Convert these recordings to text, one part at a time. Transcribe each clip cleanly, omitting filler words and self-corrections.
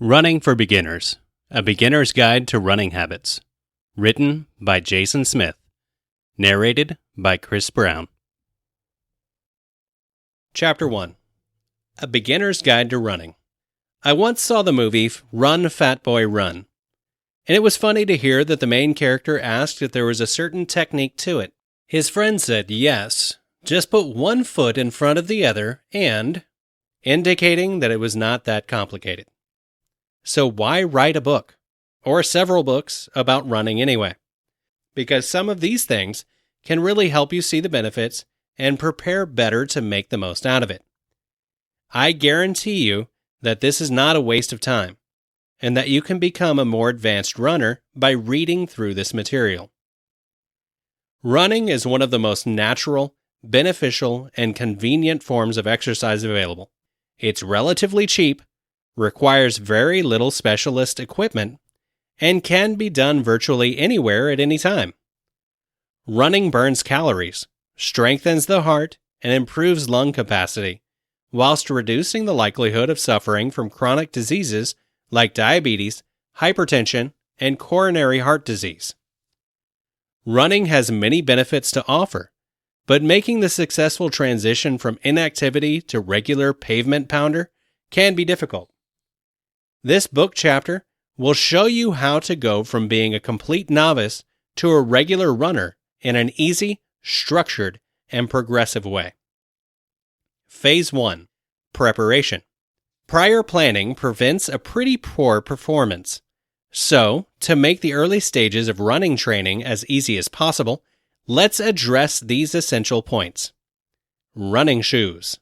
Running for Beginners, A Beginner's Guide to Running Habits. Written by Jason Smith. Narrated by Chris Brown. Chapter 1. A Beginner's Guide to Running. I once saw the movie Run, Fat Boy, Run, and it was funny to hear that the main character asked if there was a certain technique to it. His friend said yes, just put one foot in front of the other and, indicating that it was not that complicated. So why write a book, or several books, about running anyway? Because some of these things can really help you see the benefits and prepare better to make the most out of it. I guarantee you that this is not a waste of time, and that you can become a more advanced runner by reading through this material. Running is one of the most natural, beneficial, and convenient forms of exercise available. It's relatively cheap, requires very little specialist equipment, and can be done virtually anywhere at any time. Running burns calories, strengthens the heart, and improves lung capacity, whilst reducing the likelihood of suffering from chronic diseases like diabetes, hypertension, and coronary heart disease. Running has many benefits to offer, but making the successful transition from inactivity to regular pavement pounder can be difficult. This book chapter will show you how to go from being a complete novice to a regular runner in an easy, structured, and progressive way. Phase 1. Preparation. Prior planning prevents a pretty poor performance. So, to make the early stages of running training as easy as possible, let's address these essential points. Running shoes.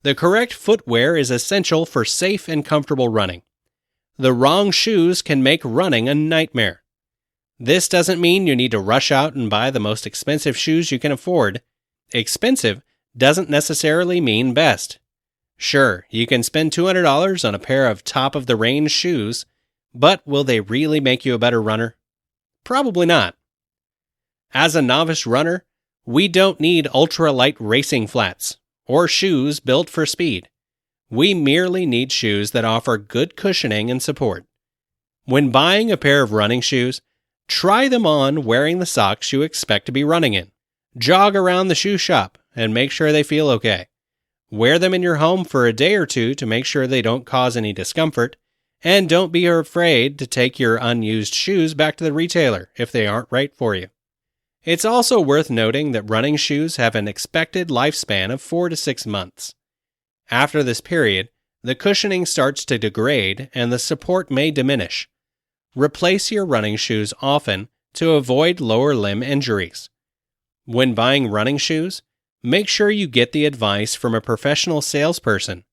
The correct footwear is essential for safe and comfortable running. The wrong shoes can make running a nightmare. This doesn't mean you need to rush out and buy the most expensive shoes you can afford. Expensive doesn't necessarily mean best. Sure, you can spend $200 on a pair of top-of-the-range shoes, but will they really make you a better runner? Probably not. As a novice runner, we don't need ultra-light racing flats or shoes built for speed. We merely need shoes that offer good cushioning and support. When buying a pair of running shoes, try them on wearing the socks you expect to be running in. Jog around the shoe shop and make sure they feel okay. Wear them in your home for a day or two to make sure they don't cause any discomfort, and don't be afraid to take your unused shoes back to the retailer if they aren't right for you. It's also worth noting that running shoes have an expected lifespan of 4 to 6 months. After this period, the cushioning starts to degrade and the support may diminish. Replace your running shoes often to avoid lower limb injuries. When buying running shoes, make sure you get the advice from a professional salesperson,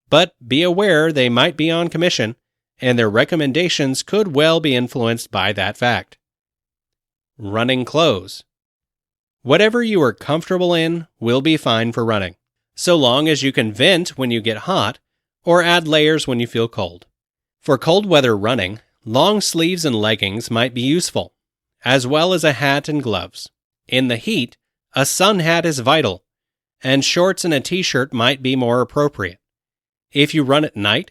but be aware they might be on commission and their recommendations could well be influenced by that fact. Running clothes. Whatever you are comfortable in will be fine for running, so long as you can vent when you get hot or add layers when you feel cold. For cold weather running, long sleeves and leggings might be useful, as well as a hat and gloves. In the heat, a sun hat is vital, and shorts and a t-shirt might be more appropriate. If you run at night,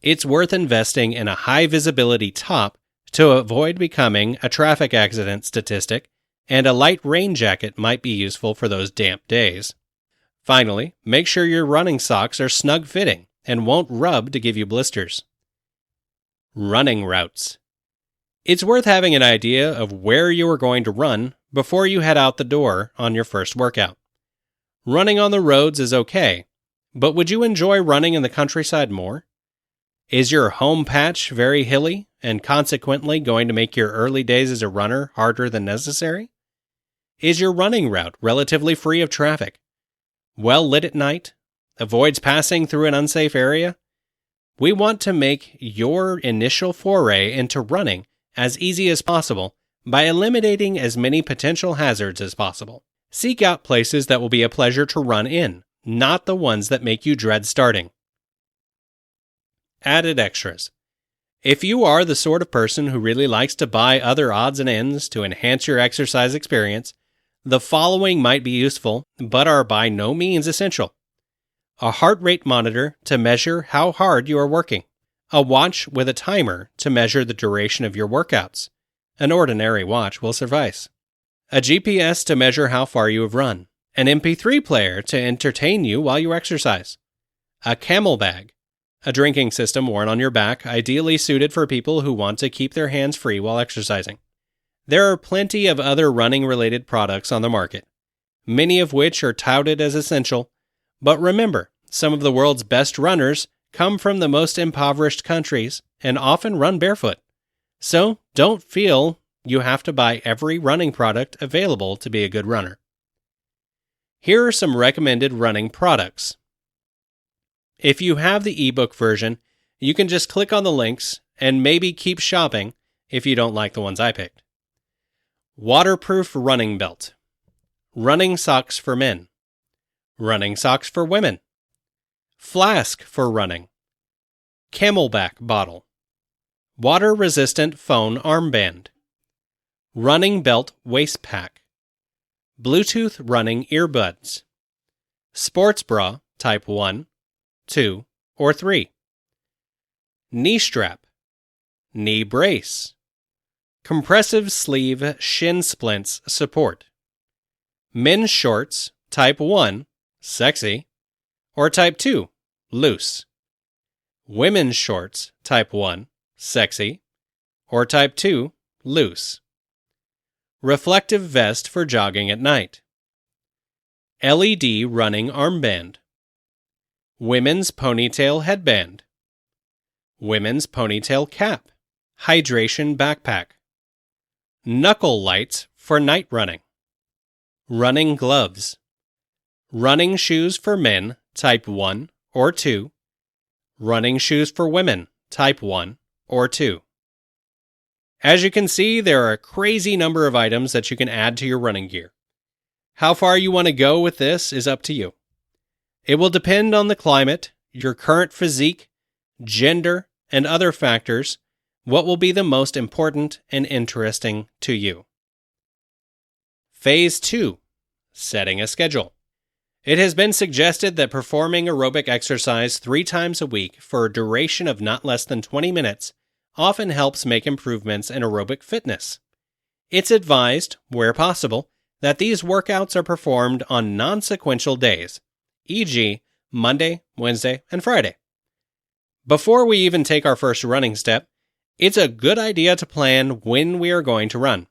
it's worth investing in a high-visibility top to avoid becoming a traffic accident statistic, and a light rain jacket might be useful for those damp days. Finally, make sure your running socks are snug-fitting and won't rub to give you blisters. Running routes. It's worth having an idea of where you are going to run before you head out the door on your first workout. Running on the roads is okay, but would you enjoy running in the countryside more? Is your home patch very hilly and consequently going to make your early days as a runner harder than necessary? Is your running route relatively free of traffic? Well lit at night? Avoids passing through an unsafe area? We want to make your initial foray into running as easy as possible by eliminating as many potential hazards as possible. Seek out places that will be a pleasure to run in, not the ones that make you dread starting. Added extras. If you are the sort of person who really likes to buy other odds and ends to enhance your exercise experience, the following might be useful, but are by no means essential. A heart rate monitor to measure how hard you are working. a watch with a timer to measure the duration of your workouts. An ordinary watch will suffice. A GPS to measure how far you have run. An MP3 player to entertain you while you exercise. A camel bag, a drinking system worn on your back, ideally suited for people who want to keep their hands free while exercising. There are plenty of other running-related products on the market, many of which are touted as essential, but remember, some of the world's best runners come from the most impoverished countries and often run barefoot. So don't feel you have to buy every running product available to be a good runner. Here are some recommended running products. If you have the ebook version, you can just click on the links and maybe keep shopping if you don't like the ones I picked. Waterproof running belt. Running socks for men. Running socks for women. Flask for running. Camelback bottle. Water-resistant phone armband. Running belt waist pack. Bluetooth running earbuds. Sports bra type 1, 2, or 3. Knee strap. Knee brace. Compressive sleeve shin splints support. Men's shorts type 1, sexy, or type 2, loose. Women's shorts type 1, sexy, or type 2, loose. Reflective vest for jogging at night. LED running armband. Women's ponytail headband. Women's ponytail cap. Hydration backpack. Knuckle lights for night running. Running gloves. Running shoes for men, type 1 or 2. Running shoes for women, type 1 or 2. As you can see, there are a crazy number of items that you can add to your running gear. How far you want to go with this is up to you. It will depend on the climate, your current physique, gender, and other factors, what will be the most important and interesting to you. Phase 2. Setting a schedule. It has been suggested that performing aerobic exercise 3 times a week for a duration of not less than 20 minutes often helps make improvements in aerobic fitness. It's advised, where possible, that these workouts are performed on non-sequential days, e.g., Monday, Wednesday, and Friday. Before we even take our first running step, it's a good idea to plan when we are going to run.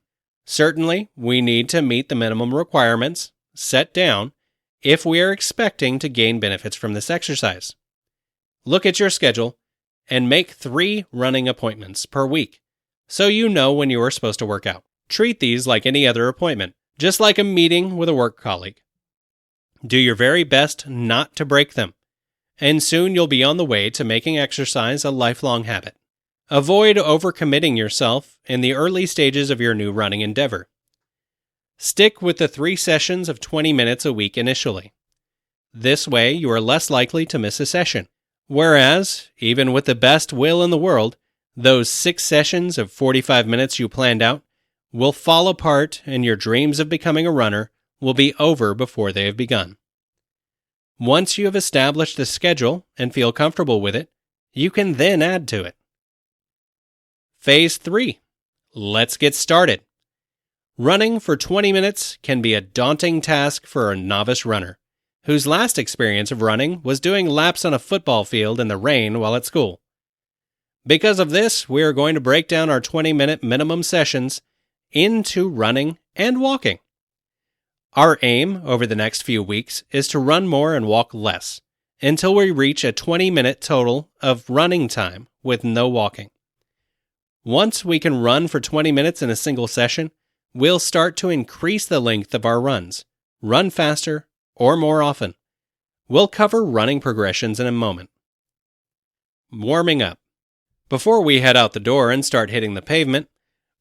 Certainly, we need to meet the minimum requirements set down if we are expecting to gain benefits from this exercise. Look at your schedule and make 3 running appointments per week so you know when you are supposed to work out. Treat these like any other appointment, just like a meeting with a work colleague. Do your very best not to break them, and soon you'll be on the way to making exercise a lifelong habit. Avoid overcommitting yourself in the early stages of your new running endeavor. Stick with the 3 sessions of 20 minutes a week initially. This way, you are less likely to miss a session. Whereas, even with the best will in the world, those 6 sessions of 45 minutes you planned out will fall apart and your dreams of becoming a runner will be over before they have begun. Once you have established the schedule and feel comfortable with it, you can then add to it. Phase 3. Let's get started. Running for 20 minutes can be a daunting task for a novice runner, whose last experience of running was doing laps on a football field in the rain while at school. Because of this, we are going to break down our 20-minute minimum sessions into running and walking. Our aim over the next few weeks is to run more and walk less, until we reach a 20-minute total of running time with no walking. Once we can run for 20 minutes in a single session, we'll start to increase the length of our runs, run faster or more often. We'll cover running progressions in a moment. Warming up. Before we head out the door and start hitting the pavement,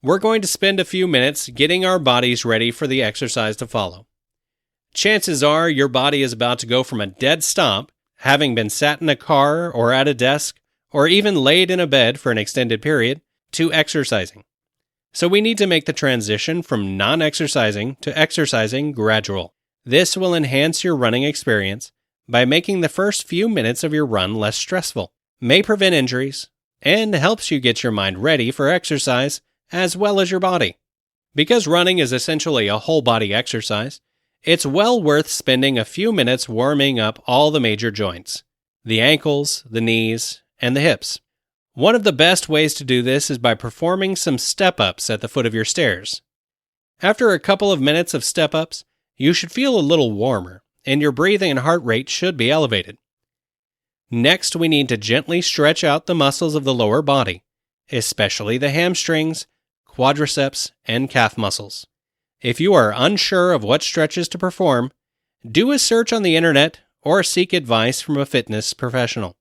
we're going to spend a few minutes getting our bodies ready for the exercise to follow. Chances are your body is about to go from a dead stop, having been sat in a car or at a desk, or even laid in a bed for an extended period, to exercising. So we need to make the transition from non-exercising to exercising gradual. This will enhance your running experience by making the first few minutes of your run less stressful, may prevent injuries, and helps you get your mind ready for exercise as well as your body. Because running is essentially a whole body exercise, it's well worth spending a few minutes warming up all the major joints: the ankles, the knees, and the hips. One of the best ways to do this is by performing some step-ups at the foot of your stairs. After a couple of minutes of step-ups, you should feel a little warmer, and your breathing and heart rate should be elevated. Next, we need to gently stretch out the muscles of the lower body, especially the hamstrings, quadriceps, and calf muscles. If you are unsure of what stretches to perform, do a search on the internet or seek advice from a fitness professional.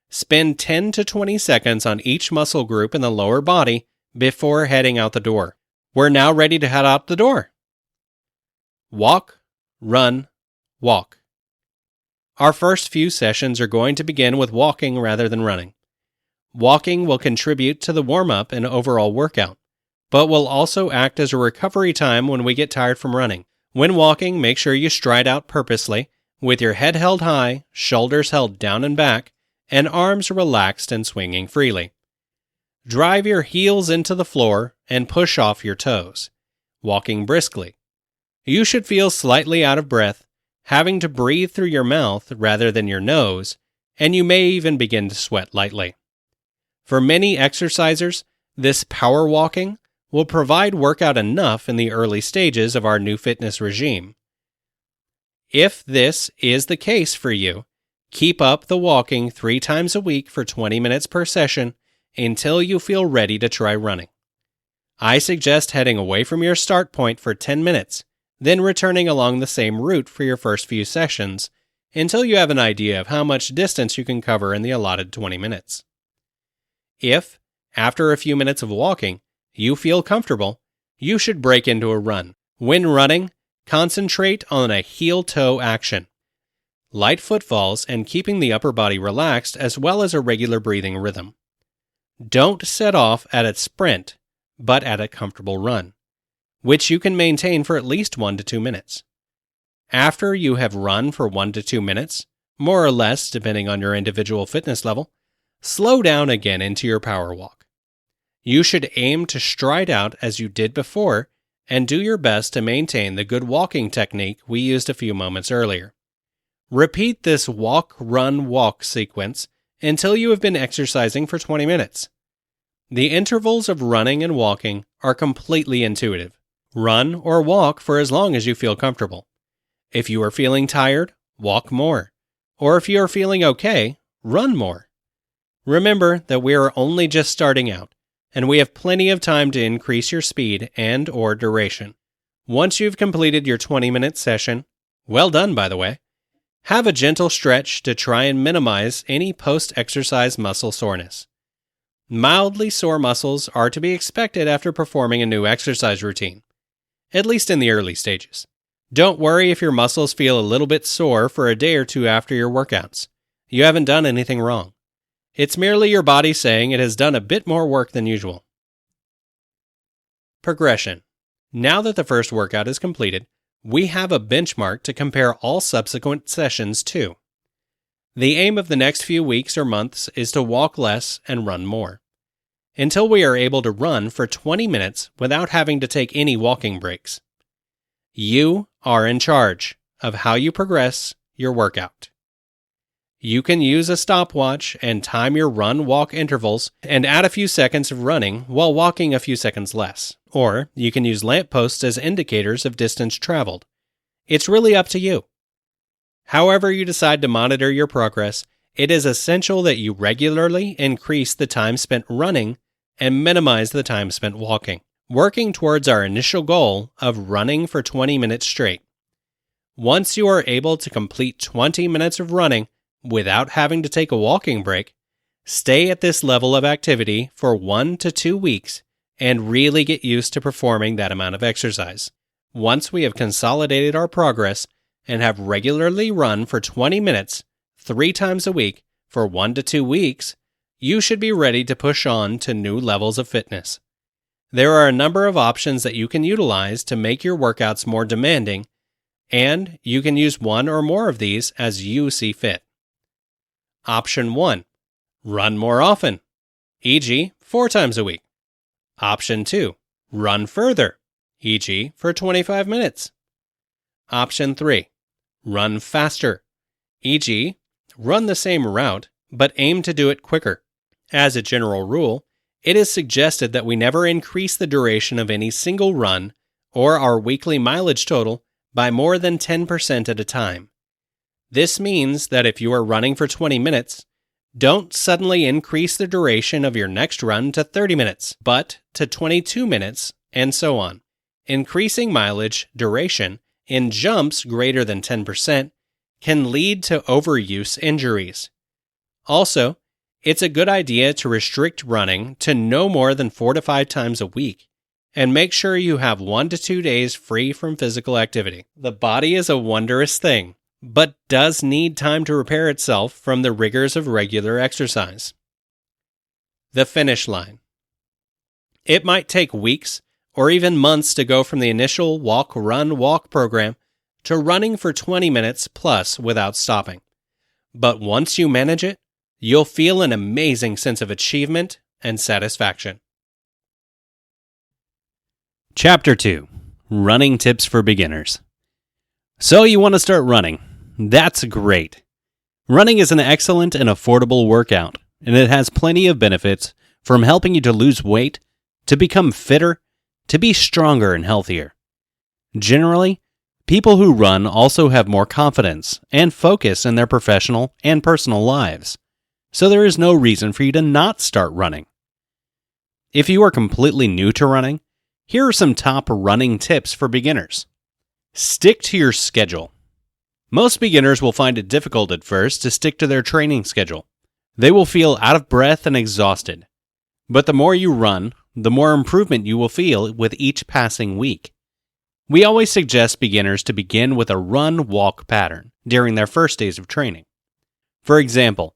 Spend 10 to 20 seconds on each muscle group in the lower body before heading out the door. We're now ready to head out the door. Walk, run, walk. Our first few sessions are going to begin with walking rather than running. Walking will contribute to the warm-up and overall workout, but will also act as a recovery time when we get tired from running. When walking, make sure you stride out purposely, with your head held high, shoulders held down and back, and arms relaxed and swinging freely. Drive your heels into the floor and push off your toes, walking briskly. You should feel slightly out of breath, having to breathe through your mouth rather than your nose, and you may even begin to sweat lightly. For many exercisers, this power walking will provide workout enough in the early stages of our new fitness regime. If this is the case for you, keep up the walking 3 times a week for 20 minutes per session until you feel ready to try running. I suggest heading away from your start point for 10 minutes, then returning along the same route for your first few sessions until you have an idea of how much distance you can cover in the allotted 20 minutes. If, after a few minutes of walking, you feel comfortable, you should break into a run. When running, concentrate on a heel-toe action. Light footfalls and keeping the upper body relaxed as well as a regular breathing rhythm. Don't set off at a sprint, but at a comfortable run, which you can maintain for at least 1 to 2 minutes. After you have run for 1 to 2 minutes, more or less depending on your individual fitness level, slow down again into your power walk. You should aim to stride out as you did before and do your best to maintain the good walking technique we used a few moments earlier. Repeat this walk, run, walk sequence until you have been exercising for 20 minutes. The intervals of running and walking are completely intuitive. Run or walk for as long as you feel comfortable. If you are feeling tired, walk more. Or if you are feeling okay, run more. Remember that we are only just starting out, and we have plenty of time to increase your speed and/or duration. Once you've completed your 20-minute session, well done by the way, have a gentle stretch to try and minimize any post-exercise muscle soreness. Mildly sore muscles are to be expected after performing a new exercise routine, at least in the early stages. Don't worry if your muscles feel a little bit sore for a day or two after your workouts. You haven't done anything wrong. It's merely your body saying it has done a bit more work than usual. Progression. Now that the first workout is completed, we have a benchmark to compare all subsequent sessions to. The aim of the next few weeks or months is to walk less and run more, until we are able to run for 20 minutes without having to take any walking breaks. You are in charge of how you progress your workout. You can use a stopwatch and time your run-walk intervals and add a few seconds of running while walking a few seconds less. Or you can use lampposts as indicators of distance traveled. It's really up to you. However you decide to monitor your progress, it is essential that you regularly increase the time spent running and minimize the time spent walking, working towards our initial goal of running for 20 minutes straight. Once you are able to complete 20 minutes of running without having to take a walking break, stay at this level of activity for 1 to 2 weeks and really get used to performing that amount of exercise. Once we have consolidated our progress and have regularly run for 20 minutes 3 times a week for 1 to 2 weeks, you should be ready to push on to new levels of fitness. There are a number of options that you can utilize to make your workouts more demanding, and you can use one or more of these as you see fit. Option 1. Run more often. e.g., 4 times a week. Option 2, run further, e.g., for 25 minutes. Option 3, run faster, e.g., run the same route, but aim to do it quicker. As a general rule, it is suggested that we never increase the duration of any single run or our weekly mileage total by more than 10% at a time. This means that if you are running for 20 minutes, don't suddenly increase the duration of your next run to 30 minutes, but to 22 minutes, and so on. Increasing mileage duration in jumps greater than 10% can lead to overuse injuries. Also, it's a good idea to restrict running to no more than 4 to 5 times a week, and make sure you have 1 to 2 days free from physical activity. The body is a wondrous thing, but does need time to repair itself from the rigors of regular exercise. The finish line. It might take weeks or even months to go from the initial walk-run-walk program to running for 20 minutes plus without stopping. But once you manage it, you'll feel an amazing sense of achievement and satisfaction. Chapter 2. Running Tips for Beginners. So you want to start running. That's great. Running is an excellent and affordable workout, and it has plenty of benefits from helping you to lose weight, to become fitter, to be stronger and healthier. Generally, people who run also have more confidence and focus in their professional and personal lives, so there is no reason for you to not start running. If you are completely new to running, here are some top running tips for beginners. Stick to your schedule. Most beginners will find it difficult at first to stick to their training schedule. They will feel out of breath and exhausted. But the more you run, the more improvement you will feel with each passing week. We always suggest beginners to begin with a run-walk pattern during their first days of training. For example,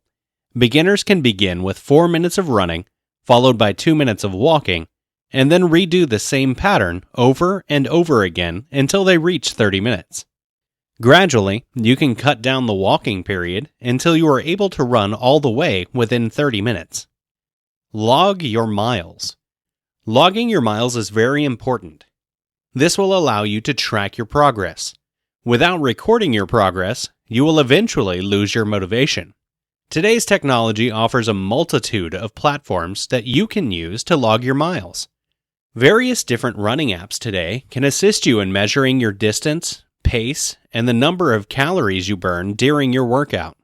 beginners can begin with 4 minutes of running, followed by 2 minutes of walking, and then redo the same pattern over and over again until they reach 30 minutes. Gradually, you can cut down the walking period until you are able to run all the way within 30 minutes. Log your miles. Logging your miles is very important. This will allow you to track your progress. Without recording your progress, you will eventually lose your motivation. Today's technology offers a multitude of platforms that you can use to log your miles. Various different running apps today can assist you in measuring your distance, pace, and the number of calories you burn during your workout.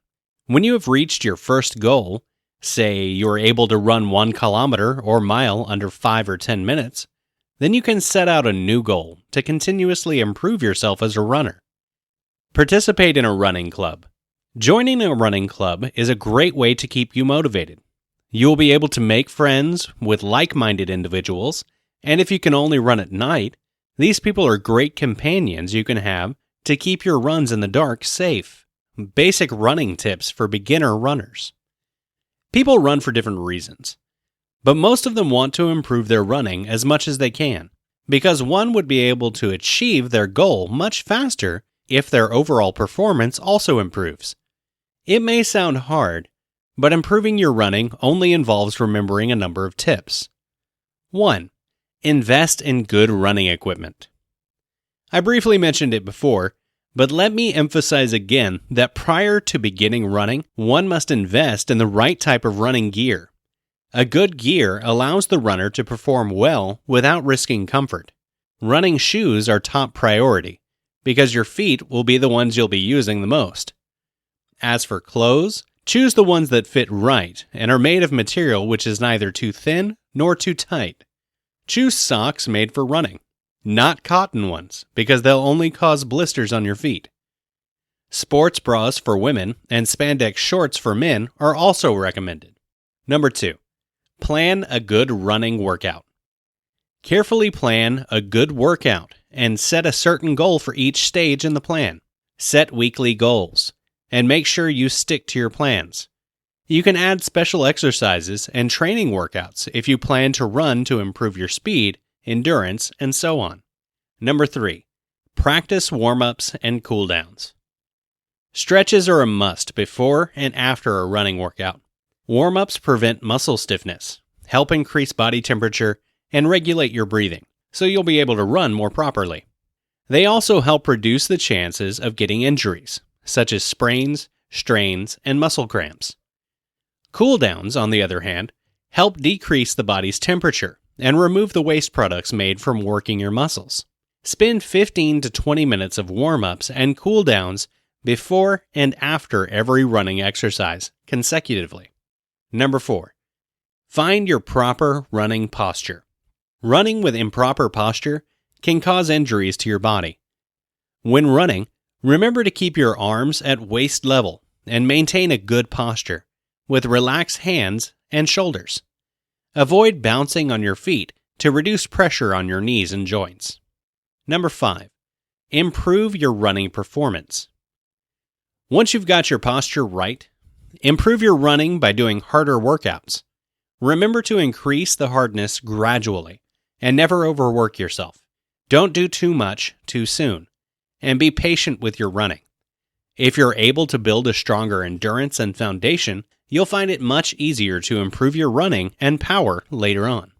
When you have reached your first goal, say you're able to run 1 kilometer or mile under 5 or 10 minutes, then you can set out a new goal to continuously improve yourself as a runner. Participate in a running club. Joining a running club is a great way to keep you motivated. You will be able to make friends with like-minded individuals, and if you can only run at night, these people are great companions you can have to keep your runs in the dark safe. Basic running tips for beginner runners. People run for different reasons, but most of them want to improve their running as much as they can, because one would be able to achieve their goal much faster if their overall performance also improves. It may sound hard, but improving your running only involves remembering a number of tips. 1. Invest in good running equipment. I briefly mentioned it before, but let me emphasize again that prior to beginning running, one must invest in the right type of running gear. A good gear allows the runner to perform well without risking comfort. Running shoes are top priority, because your feet will be the ones you'll be using the most. As for clothes, choose the ones that fit right and are made of material which is neither too thin nor too tight. Choose socks made for running, not cotton ones, because they'll only cause blisters on your feet. Sports bras for women and spandex shorts for men are also recommended. Number 2. Plan a good running workout. Carefully plan a good workout and set a certain goal for each stage in the plan. Set weekly goals, and make sure you stick to your plans. You can add special exercises and training workouts if you plan to run to improve your speed, endurance, and so on. Number 3. Practice warm-ups and cool-downs. Stretches are a must before and after a running workout. Warm-ups prevent muscle stiffness, help increase body temperature, and regulate your breathing, so you'll be able to run more properly. They also help reduce the chances of getting injuries, such as sprains, strains, and muscle cramps. Cool downs, on the other hand, help decrease the body's temperature and remove the waste products made from working your muscles. Spend 15 to 20 minutes of warm-ups and cool downs before and after every running exercise consecutively. Number 4. Find your proper running posture. Running with improper posture can cause injuries to your body. When running, remember to keep your arms at waist level and maintain a good posture with relaxed hands and shoulders. Avoid bouncing on your feet to reduce pressure on your knees and joints. Number 5. Improve your running performance. Once you've got your posture right, improve your running by doing harder workouts. Remember to increase the hardness gradually and never overwork yourself. Don't do too much too soon, and be patient with your running. If you're able to build a stronger endurance and foundation, you'll find it much easier to improve your running and power later on.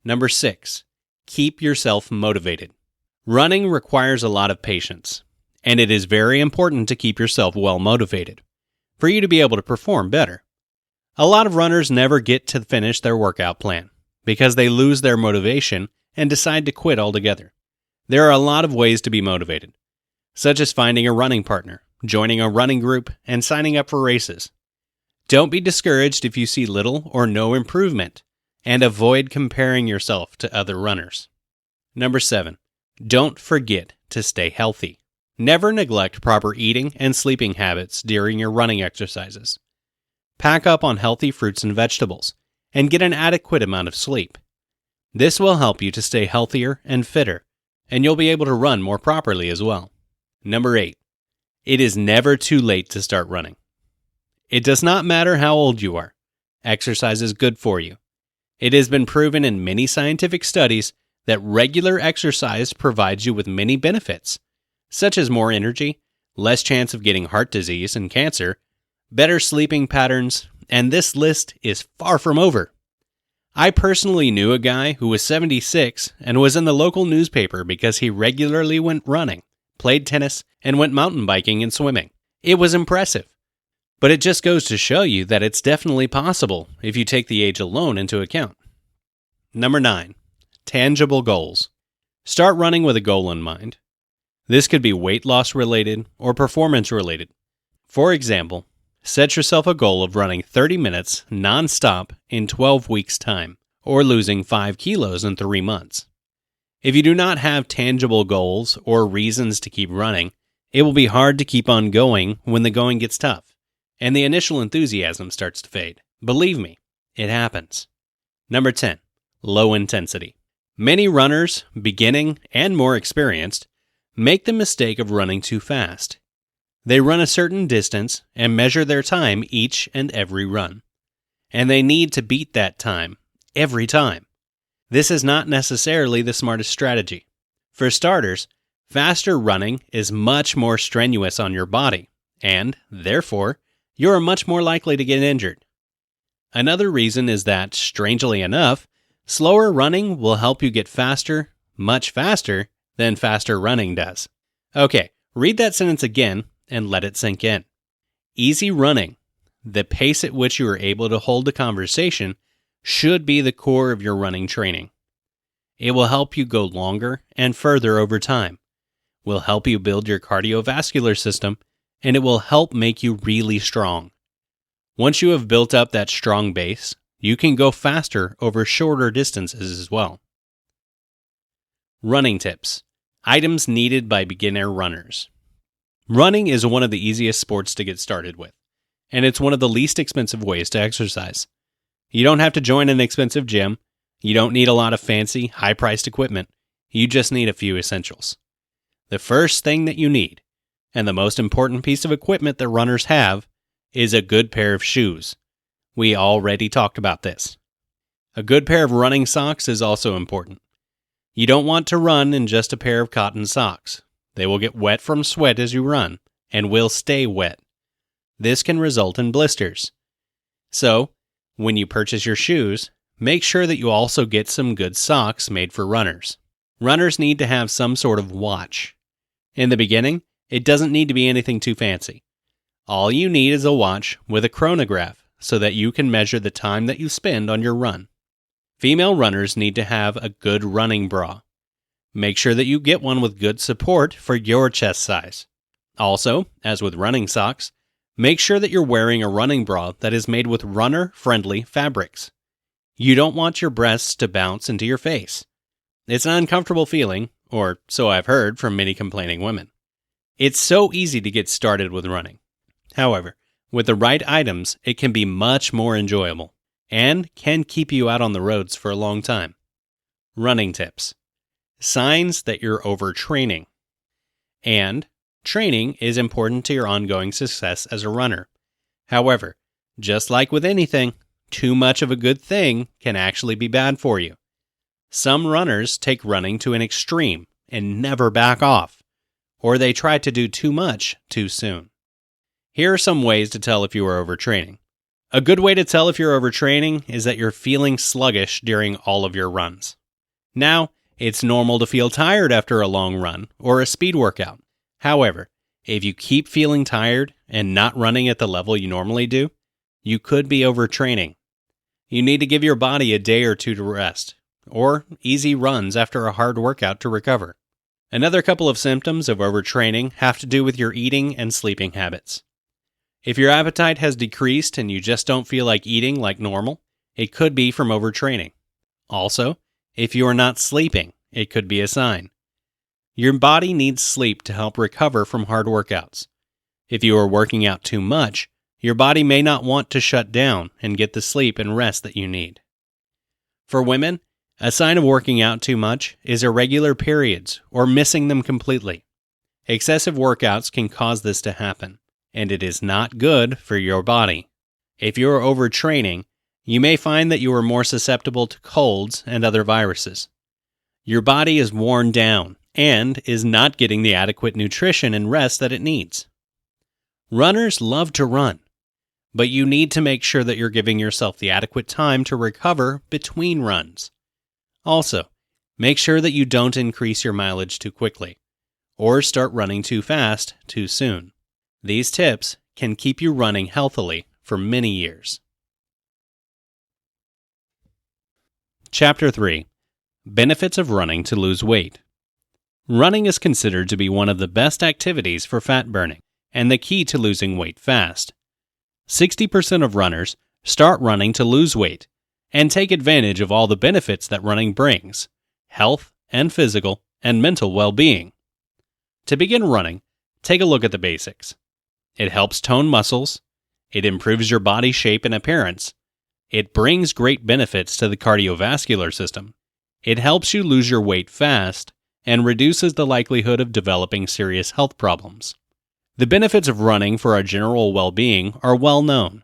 Number 6. Keep yourself motivated. Running requires a lot of patience, and it is very important to keep yourself well motivated for you to be able to perform better. A lot of runners never get to finish their workout plan because they lose their motivation and decide to quit altogether. There are a lot of ways to be motivated, such as finding a running partner, joining a running group, and signing up for races. Don't be discouraged if you see little or no improvement, and avoid comparing yourself to other runners. Number 7. Don't forget to stay healthy. Never neglect proper eating and sleeping habits during your running exercises. Pack up on healthy fruits and vegetables, and get an adequate amount of sleep. This will help you to stay healthier and fitter, and you'll be able to run more properly as well. Number 8. It is never too late to start running. It does not matter how old you are. Exercise is good for you. It has been proven in many scientific studies that regular exercise provides you with many benefits, such as more energy, less chance of getting heart disease and cancer, better sleeping patterns, and this list is far from over. I personally knew a guy who was 76 and was in the local newspaper because he regularly went running, played tennis, and went mountain biking and swimming. It was impressive. But it just goes to show you that it's definitely possible if you take the age alone into account. Number 9. Tangible goals. Start running with a goal in mind. This could be weight loss related or performance related. For example, set yourself a goal of running 30 minutes non-stop in 12 weeks' time, or losing 5 kilos in 3 months. If you do not have tangible goals or reasons to keep running, it will be hard to keep on going when the going gets tough, and the initial enthusiasm starts to fade. Believe me, it happens. Number 10. Low intensity. Many runners, beginning and more experienced, make the mistake of running too fast. They run a certain distance and measure their time each and every run. And they need to beat that time every time. This is not necessarily the smartest strategy. For starters, faster running is much more strenuous on your body, and, therefore, you are much more likely to get injured. Another reason is that, strangely enough, slower running will help you get faster, much faster, than faster running does. Okay, read that sentence again and let it sink in. Easy running, the pace at which you are able to hold a conversation, should be the core of your running training. It will help you go longer and further over time, will help you build your cardiovascular system, and it will help make you really strong. Once you have built up that strong base, you can go faster over shorter distances as well. Running tips. Items needed by beginner runners. Running is one of the easiest sports to get started with, and it's one of the least expensive ways to exercise. You don't have to join an expensive gym. You don't need a lot of fancy, high-priced equipment. You just need a few essentials. The first thing that you need, and the most important piece of equipment that runners have, is a good pair of shoes. We already talked about this. A good pair of running socks is also important. You don't want to run in just a pair of cotton socks. They will get wet from sweat as you run, and will stay wet. This can result in blisters. So, when you purchase your shoes, make sure that you also get some good socks made for runners. Runners need to have some sort of watch. In the beginning, it doesn't need to be anything too fancy. All you need is a watch with a chronograph so that you can measure the time that you spend on your run. Female runners need to have a good running bra. Make sure that you get one with good support for your chest size. Also, as with running socks, make sure that you're wearing a running bra that is made with runner-friendly fabrics. You don't want your breasts to bounce into your face. It's an uncomfortable feeling, or so I've heard from many complaining women. It's so easy to get started with running. However, with the right items, it can be much more enjoyable and can keep you out on the roads for a long time. Running tips. Signs that you're overtraining. And training is important to your ongoing success as a runner. However, just like with anything, too much of a good thing can actually be bad for you. Some runners take running to an extreme and never back off, or they try to do too much too soon. Here are some ways to tell if you are overtraining. A good way to tell if you're overtraining is that you're feeling sluggish during all of your runs. Now, it's normal to feel tired after a long run or a speed workout. However, if you keep feeling tired and not running at the level you normally do, you could be overtraining. You need to give your body a day or two to rest, or easy runs after a hard workout to recover. Another couple of symptoms of overtraining have to do with your eating and sleeping habits. If your appetite has decreased and you just don't feel like eating like normal, it could be from overtraining. Also, if you are not sleeping, it could be a sign. Your body needs sleep to help recover from hard workouts. If you are working out too much, your body may not want to shut down and get the sleep and rest that you need. For women, a sign of working out too much is irregular periods or missing them completely. Excessive workouts can cause this to happen, and it is not good for your body. If you are overtraining, you may find that you are more susceptible to colds and other viruses. Your body is worn down and is not getting the adequate nutrition and rest that it needs. Runners love to run, but you need to make sure that you're giving yourself the adequate time to recover between runs. Also, make sure that you don't increase your mileage too quickly, or start running too fast too soon. These tips can keep you running healthily for many years. Chapter 3. Benefits of running to lose weight. Running is considered to be one of the best activities for fat burning and the key to losing weight fast. 60% of runners start running to lose weight and take advantage of all the benefits that running brings: health and physical and mental well-being. To begin running, take a look at the basics. It helps tone muscles. It improves your body shape and appearance. It brings great benefits to the cardiovascular system. It helps you lose your weight fast and reduces the likelihood of developing serious health problems. The benefits of running for our general well-being are well known.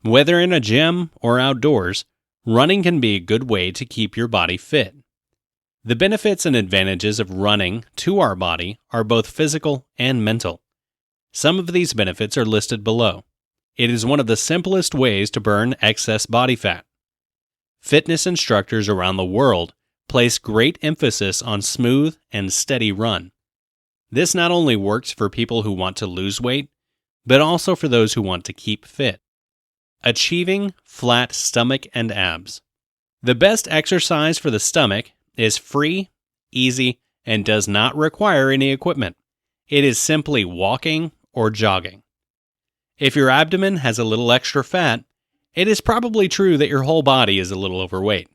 Whether in a gym or outdoors, running can be a good way to keep your body fit. The benefits and advantages of running to our body are both physical and mental. Some of these benefits are listed below. It is one of the simplest ways to burn excess body fat. Fitness instructors around the world place great emphasis on smooth and steady run. This not only works for people who want to lose weight, but also for those who want to keep fit. Achieving flat stomach and abs. The best exercise for the stomach is free, easy, and does not require any equipment. It is simply walking or jogging. If your abdomen has a little extra fat, it is probably true that your whole body is a little overweight.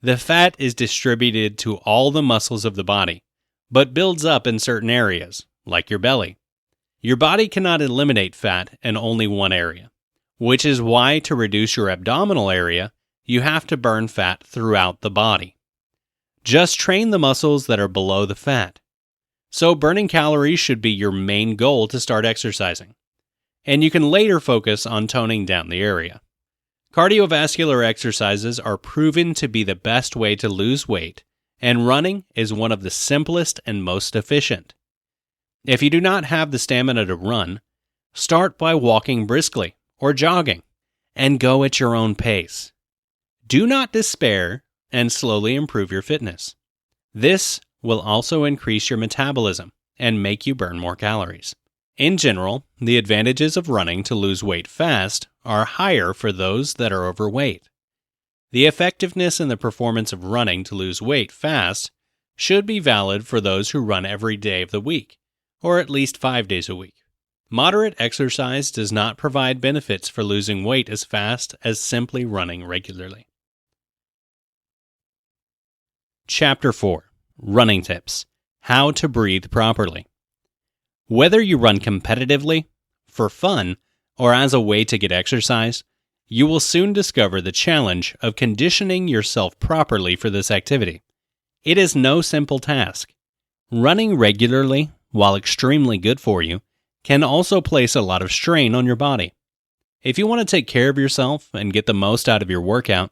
The fat is distributed to all the muscles of the body, but builds up in certain areas, like your belly. Your body cannot eliminate fat in only one area, which is why to reduce your abdominal area, you have to burn fat throughout the body. Just train the muscles that are below the fat. So burning calories should be your main goal to start exercising, and you can later focus on toning down the area. Cardiovascular exercises are proven to be the best way to lose weight, and running is one of the simplest and most efficient. If you do not have the stamina to run, start by walking briskly or jogging, and go at your own pace. Do not despair and slowly improve your fitness. This will also increase your metabolism and make you burn more calories. In general, the advantages of running to lose weight fast are higher for those that are overweight. The effectiveness and the performance of running to lose weight fast should be valid for those who run every day of the week, or at least 5 days a week. Moderate exercise does not provide benefits for losing weight as fast as simply running regularly. Chapter 4. Running Tips. How to breathe properly. Whether you run competitively, for fun, or as a way to get exercise, you will soon discover the challenge of conditioning yourself properly for this activity. It is no simple task. Running regularly, while extremely good for you, can also place a lot of strain on your body. If you want to take care of yourself and get the most out of your workout,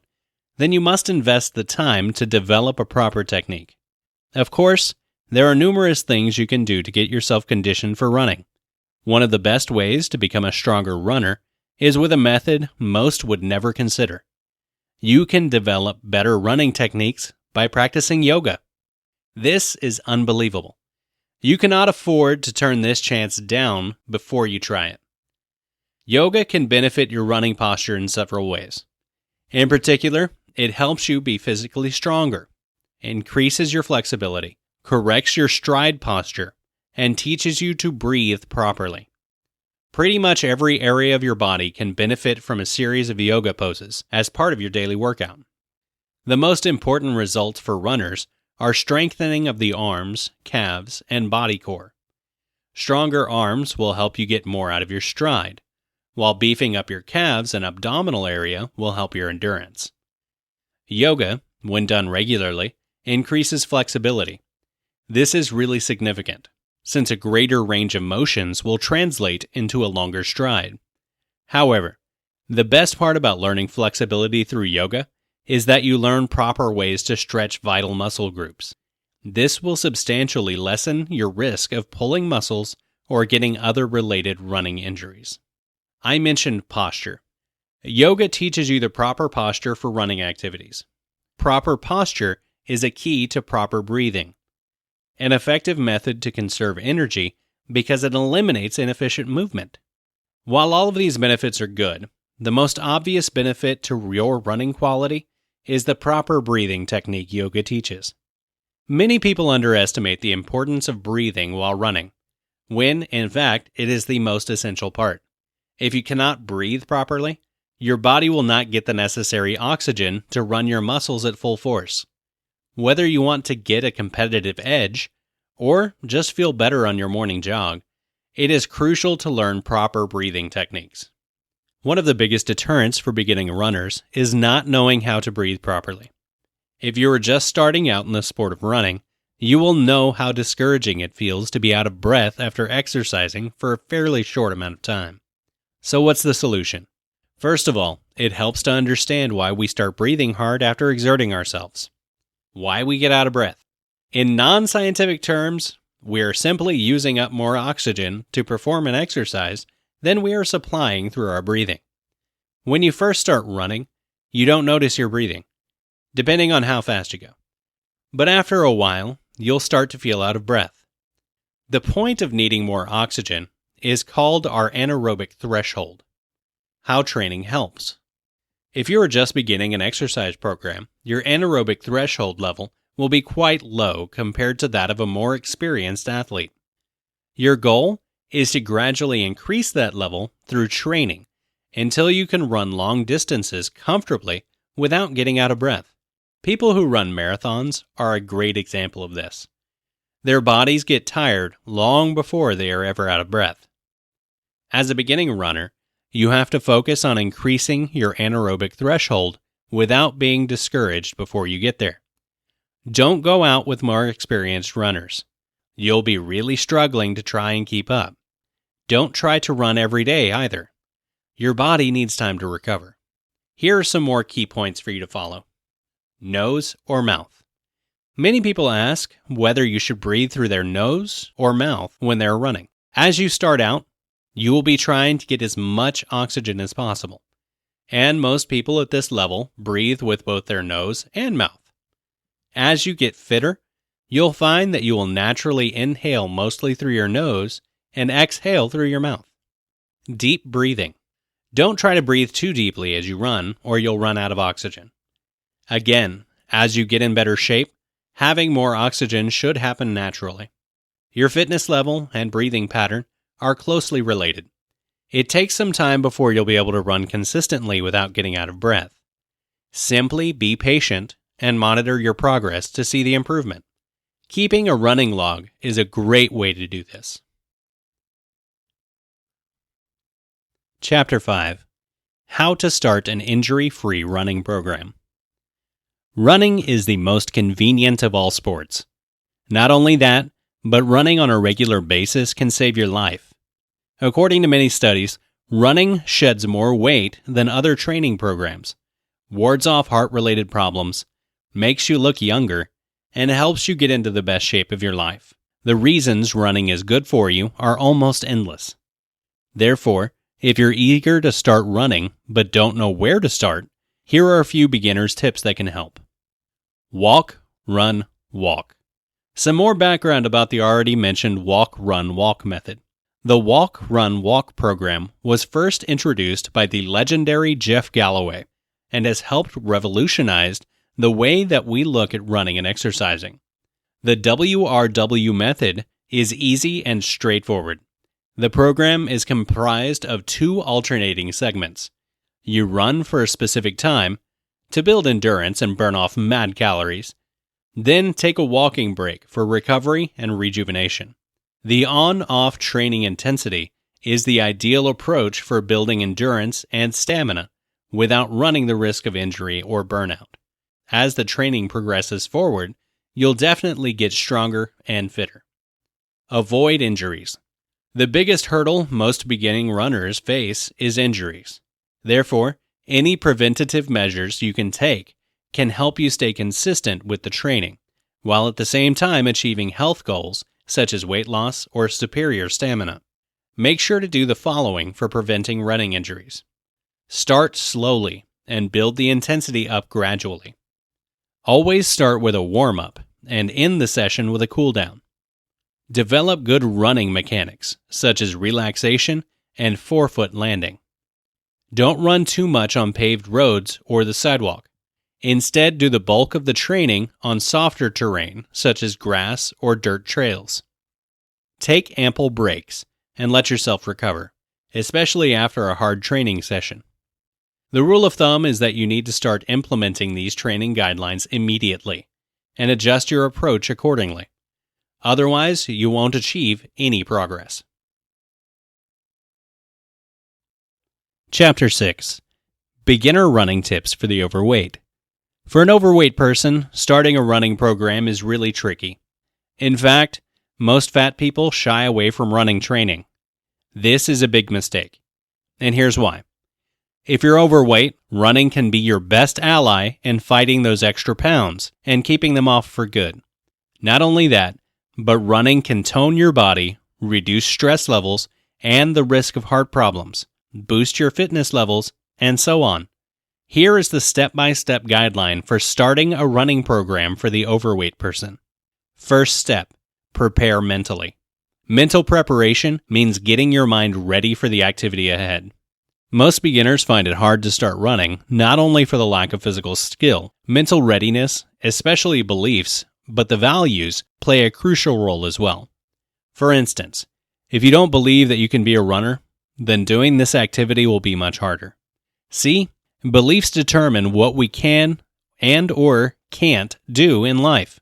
then you must invest the time to develop a proper technique. Of course, there are numerous things you can do to get yourself conditioned for running. One of the best ways to become a stronger runner is with a method most would never consider. You can develop better running techniques by practicing yoga. This is unbelievable. You cannot afford to turn this chance down before you try it. Yoga can benefit your running posture in several ways. In particular, it helps you be physically stronger, increases your flexibility, corrects your stride posture, and teaches you to breathe properly. Pretty much every area of your body can benefit from a series of yoga poses as part of your daily workout. The most important results for runners are strengthening of the arms, calves, and body core. Stronger arms will help you get more out of your stride, while beefing up your calves and abdominal area will help your endurance. Yoga, when done regularly, increases flexibility. This is really significant, since a greater range of motions will translate into a longer stride. However, the best part about learning flexibility through yoga is that you learn proper ways to stretch vital muscle groups. This will substantially lessen your risk of pulling muscles or getting other related running injuries. I mentioned posture. Yoga teaches you the proper posture for running activities. Proper posture is a key to proper breathing, an effective method to conserve energy because it eliminates inefficient movement. While all of these benefits are good, the most obvious benefit to your running quality is the proper breathing technique yoga teaches. Many people underestimate the importance of breathing while running, when, in fact, it is the most essential part. If you cannot breathe properly, your body will not get the necessary oxygen to run your muscles at full force. Whether you want to get a competitive edge, or just feel better on your morning jog, it is crucial to learn proper breathing techniques. One of the biggest deterrents for beginning runners is not knowing how to breathe properly. If you are just starting out in the sport of running, you will know how discouraging it feels to be out of breath after exercising for a fairly short amount of time. So what's the solution? First of all, it helps to understand why we start breathing hard after exerting ourselves. Why we get out of breath. In non-scientific terms, we are simply using up more oxygen to perform an exercise than we are supplying through our breathing. When you first start running, you don't notice your breathing, depending on how fast you go. But after a while, you'll start to feel out of breath. The point of needing more oxygen is called our anaerobic threshold. How training helps. If you are just beginning an exercise program, your anaerobic threshold level will be quite low compared to that of a more experienced athlete. Your goal is to gradually increase that level through training until you can run long distances comfortably without getting out of breath. People who run marathons are a great example of this. Their bodies get tired long before they are ever out of breath. As a beginning runner, you have to focus on increasing your anaerobic threshold without being discouraged before you get there. Don't go out with more experienced runners. You'll be really struggling to try and keep up. Don't try to run every day either. Your body needs time to recover. Here are some more key points for you to follow. Nose or mouth. Many people ask whether you should breathe through their nose or mouth when they're running. As you start out, you will be trying to get as much oxygen as possible. and most people at this level breathe with both their nose and mouth. As you get fitter, you'll find that you will naturally inhale mostly through your nose and exhale through your mouth. Deep breathing. Don't try to breathe too deeply as you run, or you'll run out of oxygen. Again, as you get in better shape, having more oxygen should happen naturally. Your fitness level and breathing pattern are closely related. It takes some time before you'll be able to run consistently without getting out of breath. Simply be patient and monitor your progress to see the improvement. Keeping a running log is a great way to do this. Chapter 5. How to Start an Injury-Free Running Program. Running is the most convenient of all sports. Not only that, but running on a regular basis can save your life. According to many studies, running sheds more weight than other training programs, wards off heart-related problems, makes you look younger, and helps you get into the best shape of your life. The reasons running is good for you are almost endless. Therefore, if you're eager to start running but don't know where to start, here are a few beginner's tips that can help. Walk, run, walk. Some more background about the already mentioned walk, run, walk method. The walk, run, walk program was first introduced by the legendary Jeff Galloway and has helped revolutionize the way that we look at running and exercising. The WRW method is easy and straightforward. The program is comprised of 2 alternating segments. You run for a specific time to build endurance and burn off mad calories, then take a walking break for recovery and rejuvenation. The on-off training intensity is the ideal approach for building endurance and stamina without running the risk of injury or burnout. As the training progresses forward, you'll definitely get stronger and fitter. Avoid injuries. The biggest hurdle most beginning runners face is injuries. Therefore, any preventative measures you can take can help you stay consistent with the training, while at the same time achieving health goals such as weight loss or superior stamina. Make sure to do the following for preventing running injuries. Start slowly and build the intensity up gradually. Always start with a warm-up and end the session with a cool-down. Develop good running mechanics, such as relaxation and forefoot landing. Don't run too much on paved roads or the sidewalk. Instead, do the bulk of the training on softer terrain, such as grass or dirt trails. Take ample breaks and let yourself recover, especially after a hard training session. The rule of thumb is that you need to start implementing these training guidelines immediately and adjust your approach accordingly. Otherwise, you won't achieve any progress. Chapter 6. Beginner Running Tips for the Overweight. For an overweight person, starting a running program is really tricky. In fact, most fat people shy away from running training. This is a big mistake. And here's why. If you're overweight, running can be your best ally in fighting those extra pounds and keeping them off for good. Not only that, but running can tone your body, reduce stress levels, and the risk of heart problems, boost your fitness levels, and so on. Here is the step-by-step guideline for starting a running program for the overweight person. First step, prepare mentally. Mental preparation means getting your mind ready for the activity ahead. Most beginners find it hard to start running, not only for the lack of physical skill. Mental readiness, especially beliefs, but the values play a crucial role as well. For instance, if you don't believe that you can be a runner, then doing this activity will be much harder. See, beliefs determine what we can and or can't do in life.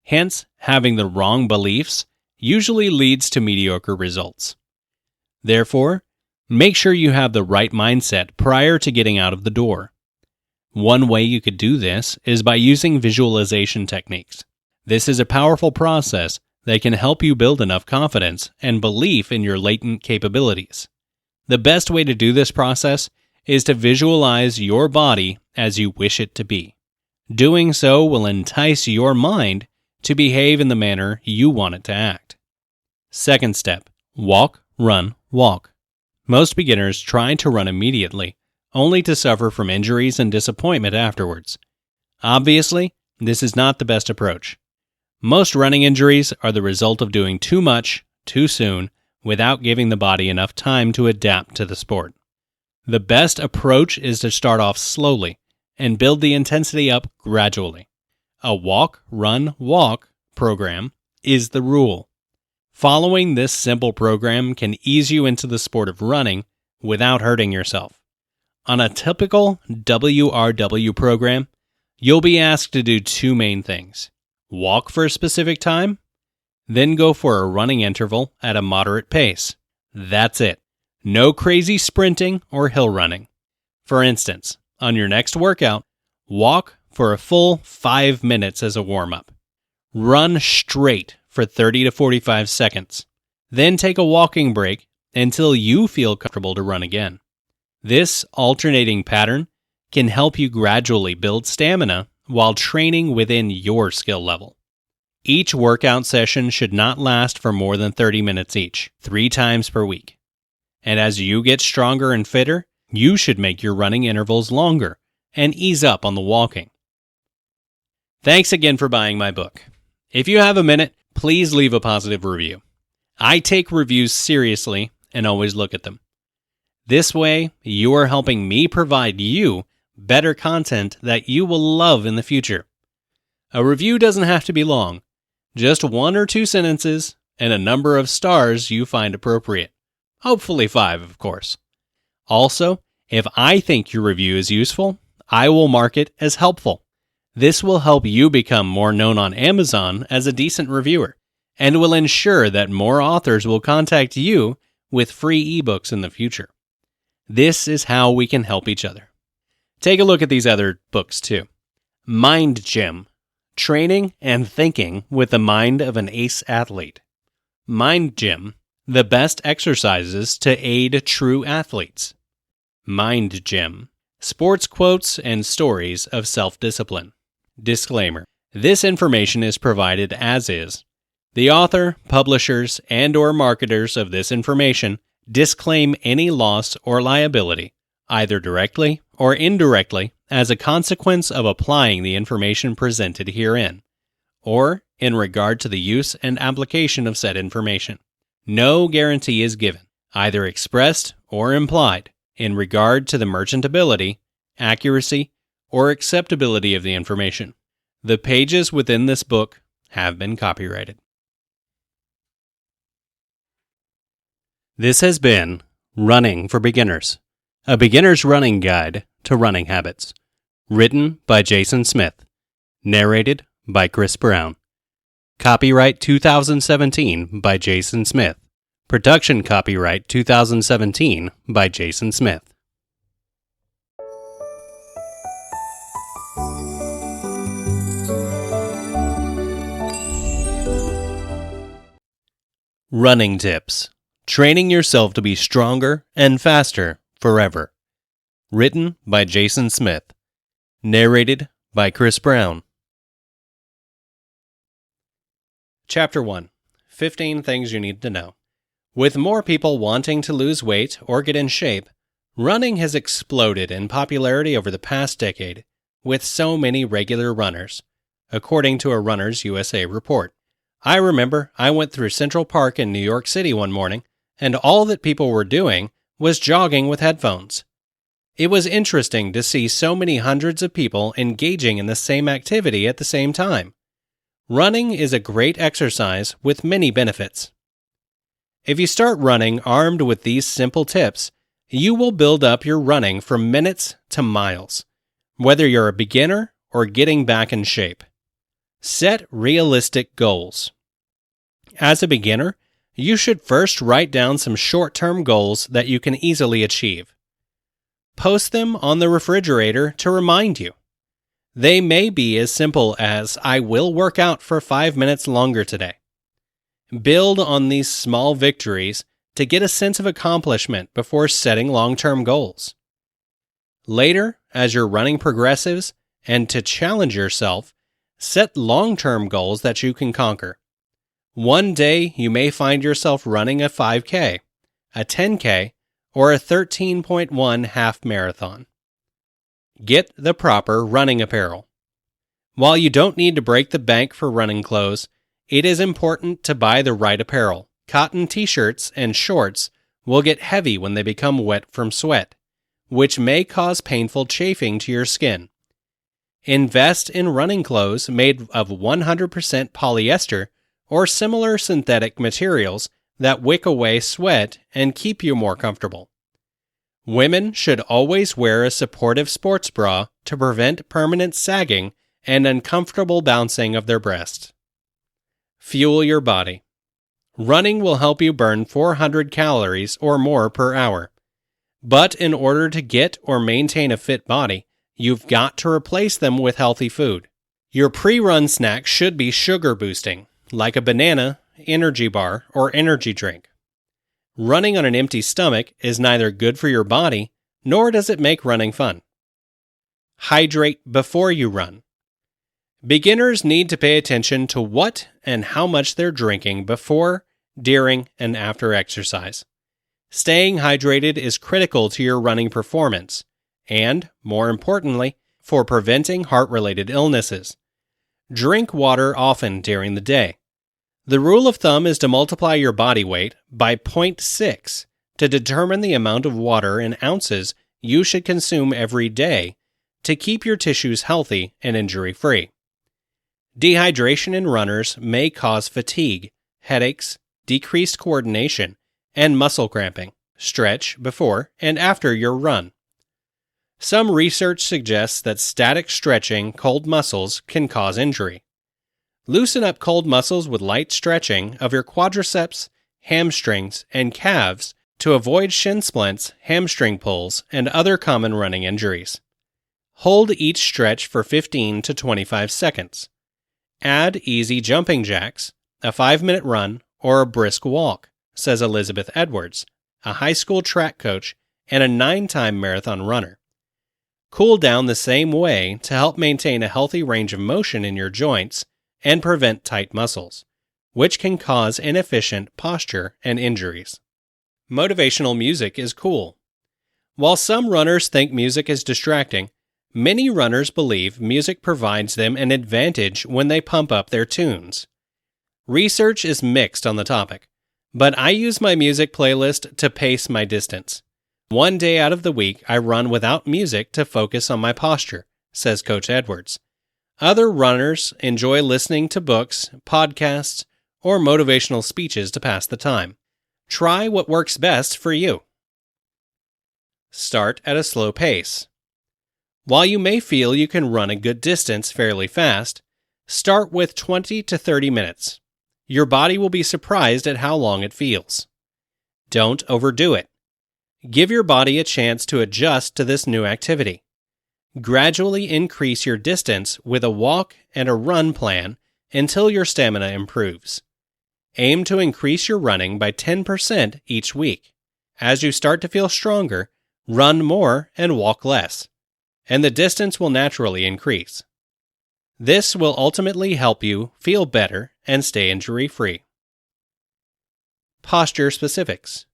Hence, having the wrong beliefs usually leads to mediocre results. Therefore, make sure you have the right mindset prior to getting out of the door. One way you could do this is by using visualization techniques. This is a powerful process that can help you build enough confidence and belief in your latent capabilities. The best way to do this process is to visualize your body as you wish it to be. Doing so will entice your mind to behave in the manner you want it to act. Second step, walk, run, walk. Most beginners try to run immediately, only to suffer from injuries and disappointment afterwards. Obviously, this is not the best approach. Most running injuries are the result of doing too much, too soon, without giving the body enough time to adapt to the sport. The best approach is to start off slowly and build the intensity up gradually. A walk, run, walk program is the rule. Following this simple program can ease you into the sport of running without hurting yourself. On a typical WRW program, you'll be asked to do two main things. Walk for a specific time, then go for a running interval at a moderate pace. That's it. No crazy sprinting or hill running. For instance, on your next workout, walk for a full 5 minutes as a warm-up. Run straight for 30 to 45 seconds. Then take a walking break until you feel comfortable to run again. This alternating pattern can help you gradually build stamina while training within your skill level. Each workout session should not last for more than 30 minutes each, 3 times per week. And as you get stronger and fitter, you should make your running intervals longer and ease up on the walking. Thanks again for buying my book. If you have a minute, please leave a positive review. I take reviews seriously and always look at them. This way, you are helping me provide you better content that you will love in the future. A review doesn't have to be long, just 1 or 2 sentences and a number of stars you find appropriate. Hopefully 5, of course. Also, if I think your review is useful, I will mark it as helpful. This will help you become more known on Amazon as a decent reviewer, and will ensure that more authors will contact you with free ebooks in the future. This is how we can help each other. Take a look at these other books too. Mind Gym: Training and Thinking with the Mind of an Ace Athlete. Mind Gym: The Best Exercises to Aid True Athletes. Mind Gym: Sports Quotes and Stories of Self-Discipline. Disclaimer: This information is provided as is. The author, publishers, and/or marketers of this information disclaim any loss or liability, either directly or indirectly, as a consequence of applying the information presented herein, or in regard to the use and application of said information. No guarantee is given, either expressed or implied, in regard to the merchantability, accuracy, or acceptability of the information. The pages within this book have been copyrighted. This has been Running for Beginners, a beginner's running guide to running habits. Written by Jason Smith. Narrated by Chris Brown. Copyright 2017 by Jason Smith. Production copyright 2017 by Jason Smith. Running Tips: Training yourself to be stronger and faster forever. Written by Jason Smith. Narrated by Chris Brown. Chapter 1. 15 Things You Need to Know. With more people wanting to lose weight or get in shape, running has exploded in popularity over the past decade, with so many regular runners, according to a Runners USA report. I remember I went through Central Park in New York City one morning, and all that people were doing was jogging with headphones. It was interesting to see so many hundreds of people engaging in the same activity at the same time. Running is a great exercise with many benefits. If you start running armed with these simple tips, you will build up your running from minutes to miles, whether you're a beginner or getting back in shape. Set realistic goals. As a beginner, you should first write down some short-term goals that you can easily achieve. Post them on the refrigerator to remind you. They may be as simple as, "I will work out for 5 minutes longer today." Build on these small victories to get a sense of accomplishment before setting long-term goals. Later, as your running progresses, and to challenge yourself, set long-term goals that you can conquer. One day, you may find yourself running a 5K, a 10K, or a 13.1 half marathon. Get the proper running apparel. While you don't need to break the bank for running clothes, it is important to buy the right apparel. Cotton t-shirts and shorts will get heavy when they become wet from sweat, which may cause painful chafing to your skin. Invest in running clothes made of 100% polyester or similar synthetic materials that wick away sweat and keep you more comfortable. Women should always wear a supportive sports bra to prevent permanent sagging and uncomfortable bouncing of their breasts. Fuel your body. Running will help you burn 400 calories or more per hour. But in order to get or maintain a fit body, you've got to replace them with healthy food. Your pre-run snack should be sugar boosting, like a banana, energy bar, or energy drink. Running on an empty stomach is neither good for your body, nor does it make running fun. Hydrate before you run. Beginners need to pay attention to what and how much they're drinking before, during, and after exercise. Staying hydrated is critical to your running performance and, more importantly, for preventing heart-related illnesses. Drink water often during the day. The rule of thumb is to multiply your body weight by 0.6 to determine the amount of water in ounces you should consume every day to keep your tissues healthy and injury-free. Dehydration in runners may cause fatigue, headaches, decreased coordination, and muscle cramping. Stretch before and after your run. Some research suggests that static stretching cold muscles can cause injury. Loosen up cold muscles with light stretching of your quadriceps, hamstrings, and calves to avoid shin splints, hamstring pulls, and other common running injuries. Hold each stretch for 15 to 25 seconds. Add easy jumping jacks, a 5-minute run, or a brisk walk, says Elizabeth Edwards, a high school track coach and a 9-time marathon runner. Cool down the same way to help maintain a healthy range of motion in your joints and prevent tight muscles, which can cause inefficient posture and injuries. Motivational music is cool. While some runners think music is distracting, many runners believe music provides them an advantage when they pump up their tunes. Research is mixed on the topic, but I use my music playlist to pace my distance. One day out of the week, I run without music to focus on my posture, says Coach Edwards. Other runners enjoy listening to books, podcasts, or motivational speeches to pass the time. Try what works best for you. Start at a slow pace. While you may feel you can run a good distance fairly fast, start with 20 to 30 minutes. Your body will be surprised at how long it feels. Don't overdo it. Give your body a chance to adjust to this new activity. Gradually increase your distance with a walk and a run plan until your stamina improves. Aim to increase your running by 10% each week. As you start to feel stronger, run more and walk less, and the distance will naturally increase. This will ultimately help you feel better and stay injury-free. Posture specifics.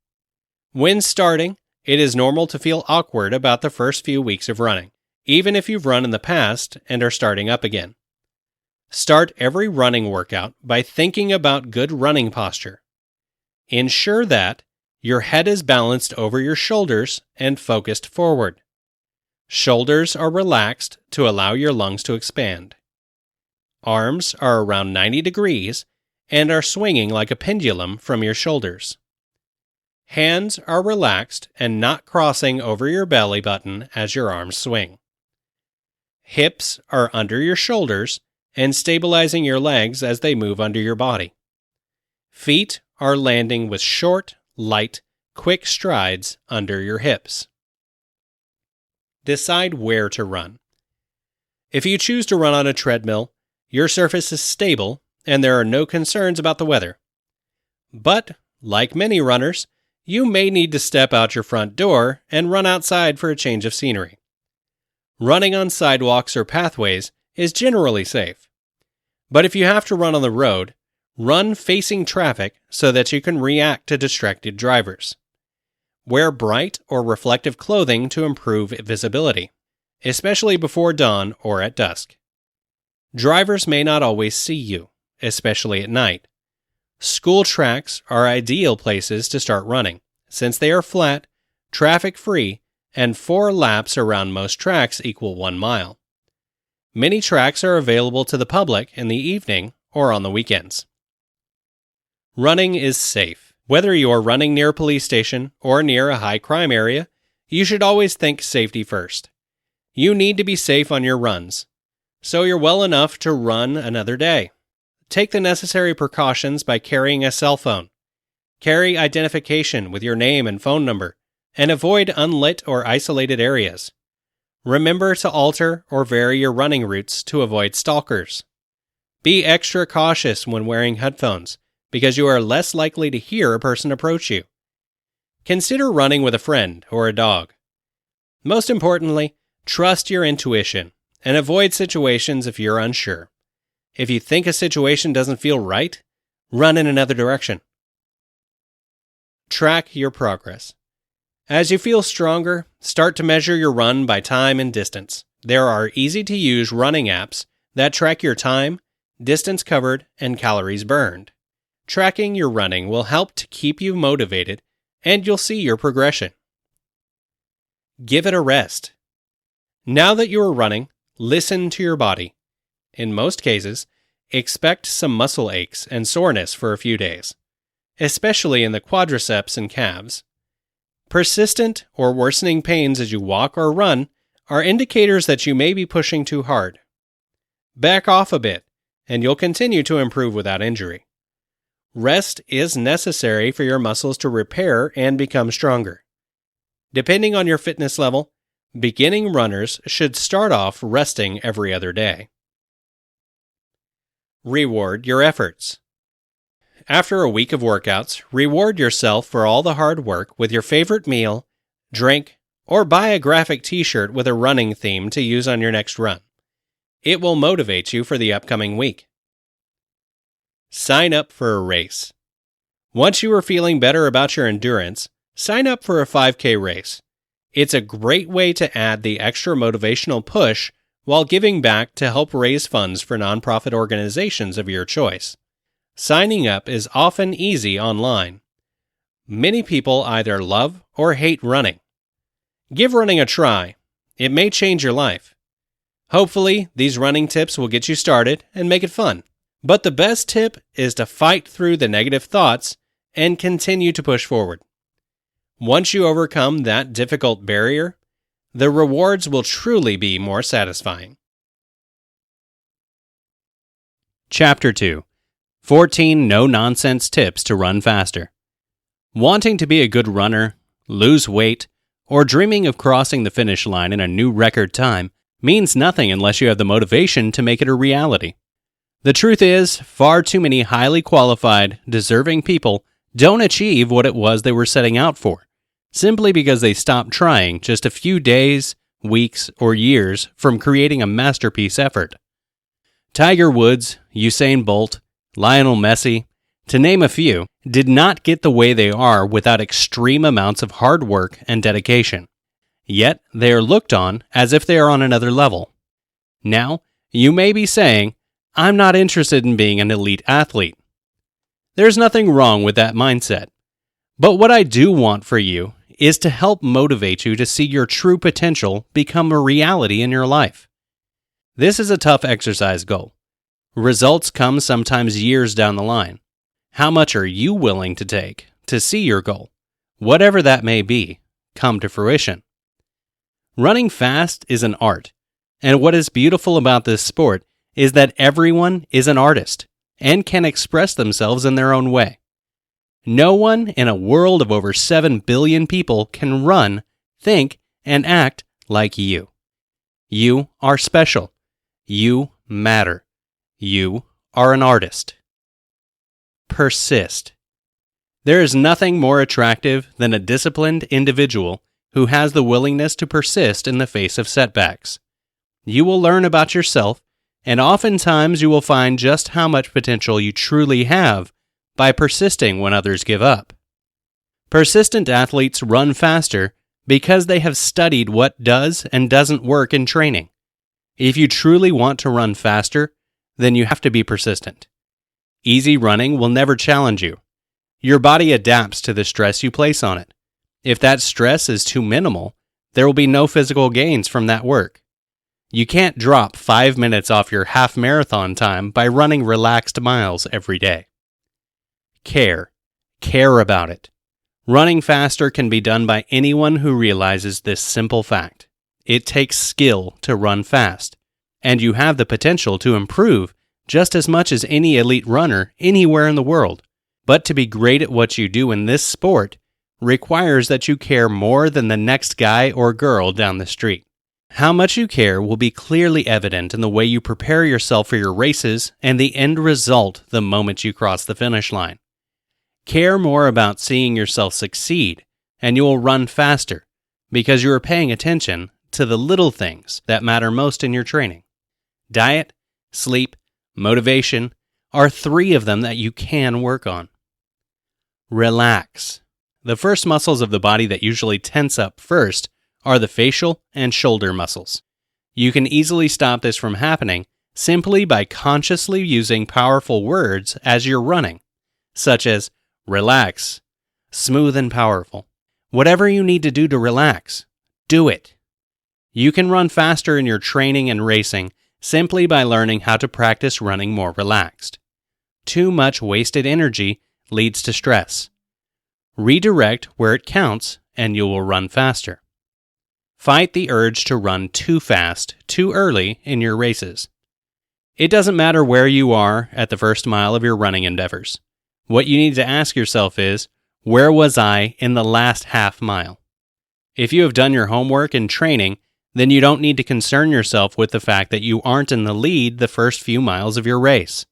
When starting, it is normal to feel awkward about the first few weeks of running, even if you've run in the past and are starting up again. Start every running workout by thinking about good running posture. Ensure that your head is balanced over your shoulders and focused forward. Shoulders are relaxed to allow your lungs to expand. Arms are around 90 degrees and are swinging like a pendulum from your shoulders. Hands are relaxed and not crossing over your belly button as your arms swing. Hips are under your shoulders and stabilizing your legs as they move under your body. Feet are landing with short, light, quick strides under your hips. Decide where to run. If you choose to run on a treadmill, your surface is stable and there are no concerns about the weather. But, like many runners, you may need to step out your front door and run outside for a change of scenery. Running on sidewalks or pathways is generally safe. But if you have to run on the road, run facing traffic so that you can react to distracted drivers. Wear bright or reflective clothing to improve visibility, especially before dawn or at dusk. Drivers may not always see you, especially at night. School tracks are ideal places to start running, since they are flat, traffic-free, and 4 laps around most tracks equal 1 mile. Many tracks are available to the public in the evening or on the weekends. Running is safe. Whether you are running near a police station or near a high crime area, you should always think safety first. You need to be safe on your runs, so you're well enough to run another day. Take the necessary precautions by carrying a cell phone. Carry identification with your name and phone number, and avoid unlit or isolated areas. Remember to alter or vary your running routes to avoid stalkers. Be extra cautious when wearing headphones, because you are less likely to hear a person approach you. Consider running with a friend or a dog. Most importantly, trust your intuition and avoid situations if you're unsure. If you think a situation doesn't feel right, run in another direction. Track your progress. As you feel stronger, start to measure your run by time and distance. There are easy-to-use running apps that track your time, distance covered, and calories burned. Tracking your running will help to keep you motivated, and you'll see your progression. Give it a rest. Now that you are running, listen to your body. In most cases, expect some muscle aches and soreness for a few days, especially in the quadriceps and calves. Persistent or worsening pains as you walk or run are indicators that you may be pushing too hard. Back off a bit, and you'll continue to improve without injury. Rest is necessary for your muscles to repair and become stronger. Depending on your fitness level, beginning runners should start off resting every other day. Reward your efforts. After a week of workouts, reward yourself for all the hard work with your favorite meal, drink, or buy a graphic t-shirt with a running theme to use on your next run. It will motivate you for the upcoming week. Sign up for a race. Once you are feeling better about your endurance, sign up for a 5K race. It's a great way to add the extra motivational push while giving back to help raise funds for nonprofit organizations of your choice. Signing up is often easy online. Many people either love or hate running. Give running a try. It may change your life. Hopefully, these running tips will get you started and make it fun. But the best tip is to fight through the negative thoughts and continue to push forward. Once you overcome that difficult barrier, the rewards will truly be more satisfying. Chapter 2. 14 No-Nonsense Tips to Run Faster. Wanting to be a good runner, lose weight, or dreaming of crossing the finish line in a new record time means nothing unless you have the motivation to make it a reality. The truth is, far too many highly qualified, deserving people don't achieve what it was they were setting out for, simply because they stopped trying just a few days, weeks, or years from creating a masterpiece effort. Tiger Woods, Usain Bolt, Lionel Messi, to name a few, did not get the way they are without extreme amounts of hard work and dedication. Yet, they are looked on as if they are on another level. Now, you may be saying, I'm not interested in being an elite athlete. There's nothing wrong with that mindset. But what I do want for you is to help motivate you to see your true potential become a reality in your life. This is a tough exercise goal. Results come sometimes years down the line. How much are you willing to take to see your goal, whatever that may be, come to fruition? Running fast is an art, and what is beautiful about this sport is that everyone is an artist and can express themselves in their own way. No one in a world of over 7 billion people can run, think, and act like you. You are special. You matter. You are an artist. Persist. There is nothing more attractive than a disciplined individual who has the willingness to persist in the face of setbacks. You will learn about yourself, and oftentimes you will find just how much potential you truly have by persisting when others give up. Persistent athletes run faster because they have studied what does and doesn't work in training. If you truly want to run faster, then you have to be persistent. Easy running will never challenge you. Your body adapts to the stress you place on it. If that stress is too minimal, there will be no physical gains from that work. You can't drop 5 minutes off your half marathon time by running relaxed miles every day. Care. Care about it. Running faster can be done by anyone who realizes this simple fact. It takes skill to run fast, and you have the potential to improve just as much as any elite runner anywhere in the world. But to be great at what you do in this sport requires that you care more than the next guy or girl down the street. How much you care will be clearly evident in the way you prepare yourself for your races and the end result the moment you cross the finish line. Care more about seeing yourself succeed, and you will run faster because you are paying attention to the little things that matter most in your training. Diet, sleep, motivation are 3 of them that you can work on. Relax. The first muscles of the body that usually tense up first are the facial and shoulder muscles. You can easily stop this from happening simply by consciously using powerful words as you're running, such as relax, smooth and powerful. Whatever you need to do to relax, do it. You can run faster in your training and racing simply by learning how to practice running more relaxed. Too much wasted energy leads to stress. Redirect where it counts and you will run faster. Fight the urge to run too fast, too early in your races. It doesn't matter where you are at the first mile of your running endeavors. What you need to ask yourself is, where was I in the last half mile? If you have done your homework and training, then you don't need to concern yourself with the fact that you aren't in the lead the first few miles of your race.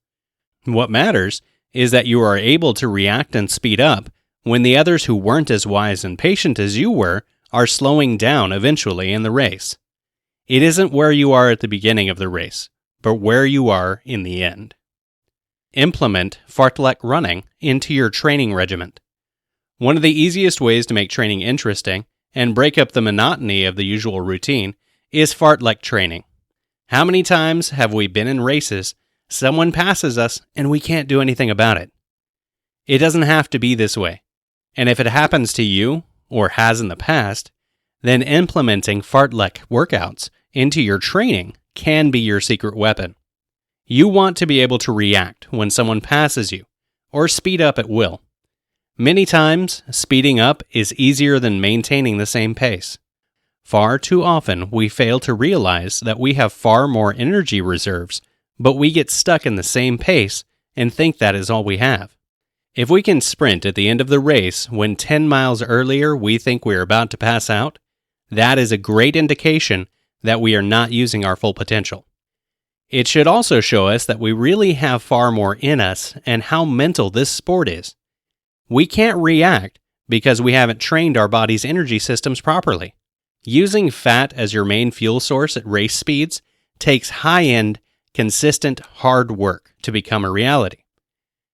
What matters is that you are able to react and speed up when the others who weren't as wise and patient as you were are slowing down eventually in the race. It isn't where you are at the beginning of the race, but where you are in the end. Implement fartlek running into your training regimen. One of the easiest ways to make training interesting and break up the monotony of the usual routine is fartlek training. How many times have we been in races, someone passes us, and we can't do anything about it? It doesn't have to be this way. And if it happens to you, or has in the past, then implementing fartlek workouts into your training can be your secret weapon. You want to be able to react when someone passes you, or speed up at will. Many times, speeding up is easier than maintaining the same pace. Far too often, we fail to realize that we have far more energy reserves, but we get stuck in the same pace and think that is all we have. If we can sprint at the end of the race when 10 miles earlier we think we are about to pass out, that is a great indication that we are not using our full potential. It should also show us that we really have far more in us and how mental this sport is. We can't react because we haven't trained our body's energy systems properly. Using fat as your main fuel source at race speeds takes high-end, consistent, hard work to become a reality.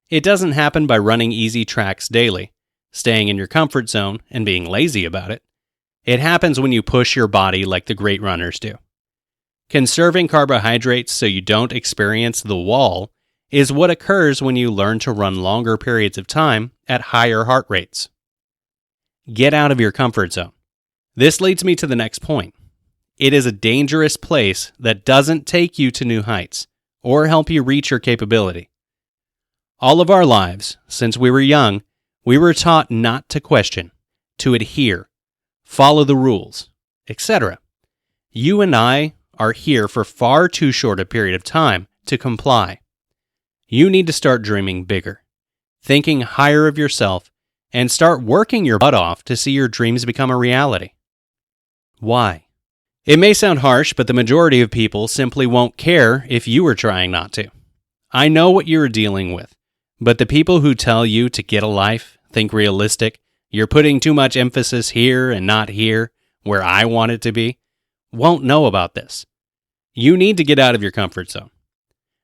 It doesn't happen by running easy tracks daily, staying in your comfort zone, and being lazy about it. It happens when you push your body like the great runners do. Conserving carbohydrates so you don't experience the wall is what occurs when you learn to run longer periods of time at higher heart rates. Get out of your comfort zone. This leads me to the next point. It is a dangerous place that doesn't take you to new heights or help you reach your capability. All of our lives, since we were young, we were taught not to question, to adhere, follow the rules, etc. You and I are here for far too short a period of time to comply. You need to start dreaming bigger, thinking higher of yourself, and start working your butt off to see your dreams become a reality. Why? It may sound harsh, but the majority of people simply won't care if you are trying not to. I know what you are dealing with, but the people who tell you to get a life, think realistic, you're putting too much emphasis here and not here, where I want it to be, won't know about this. You need to get out of your comfort zone.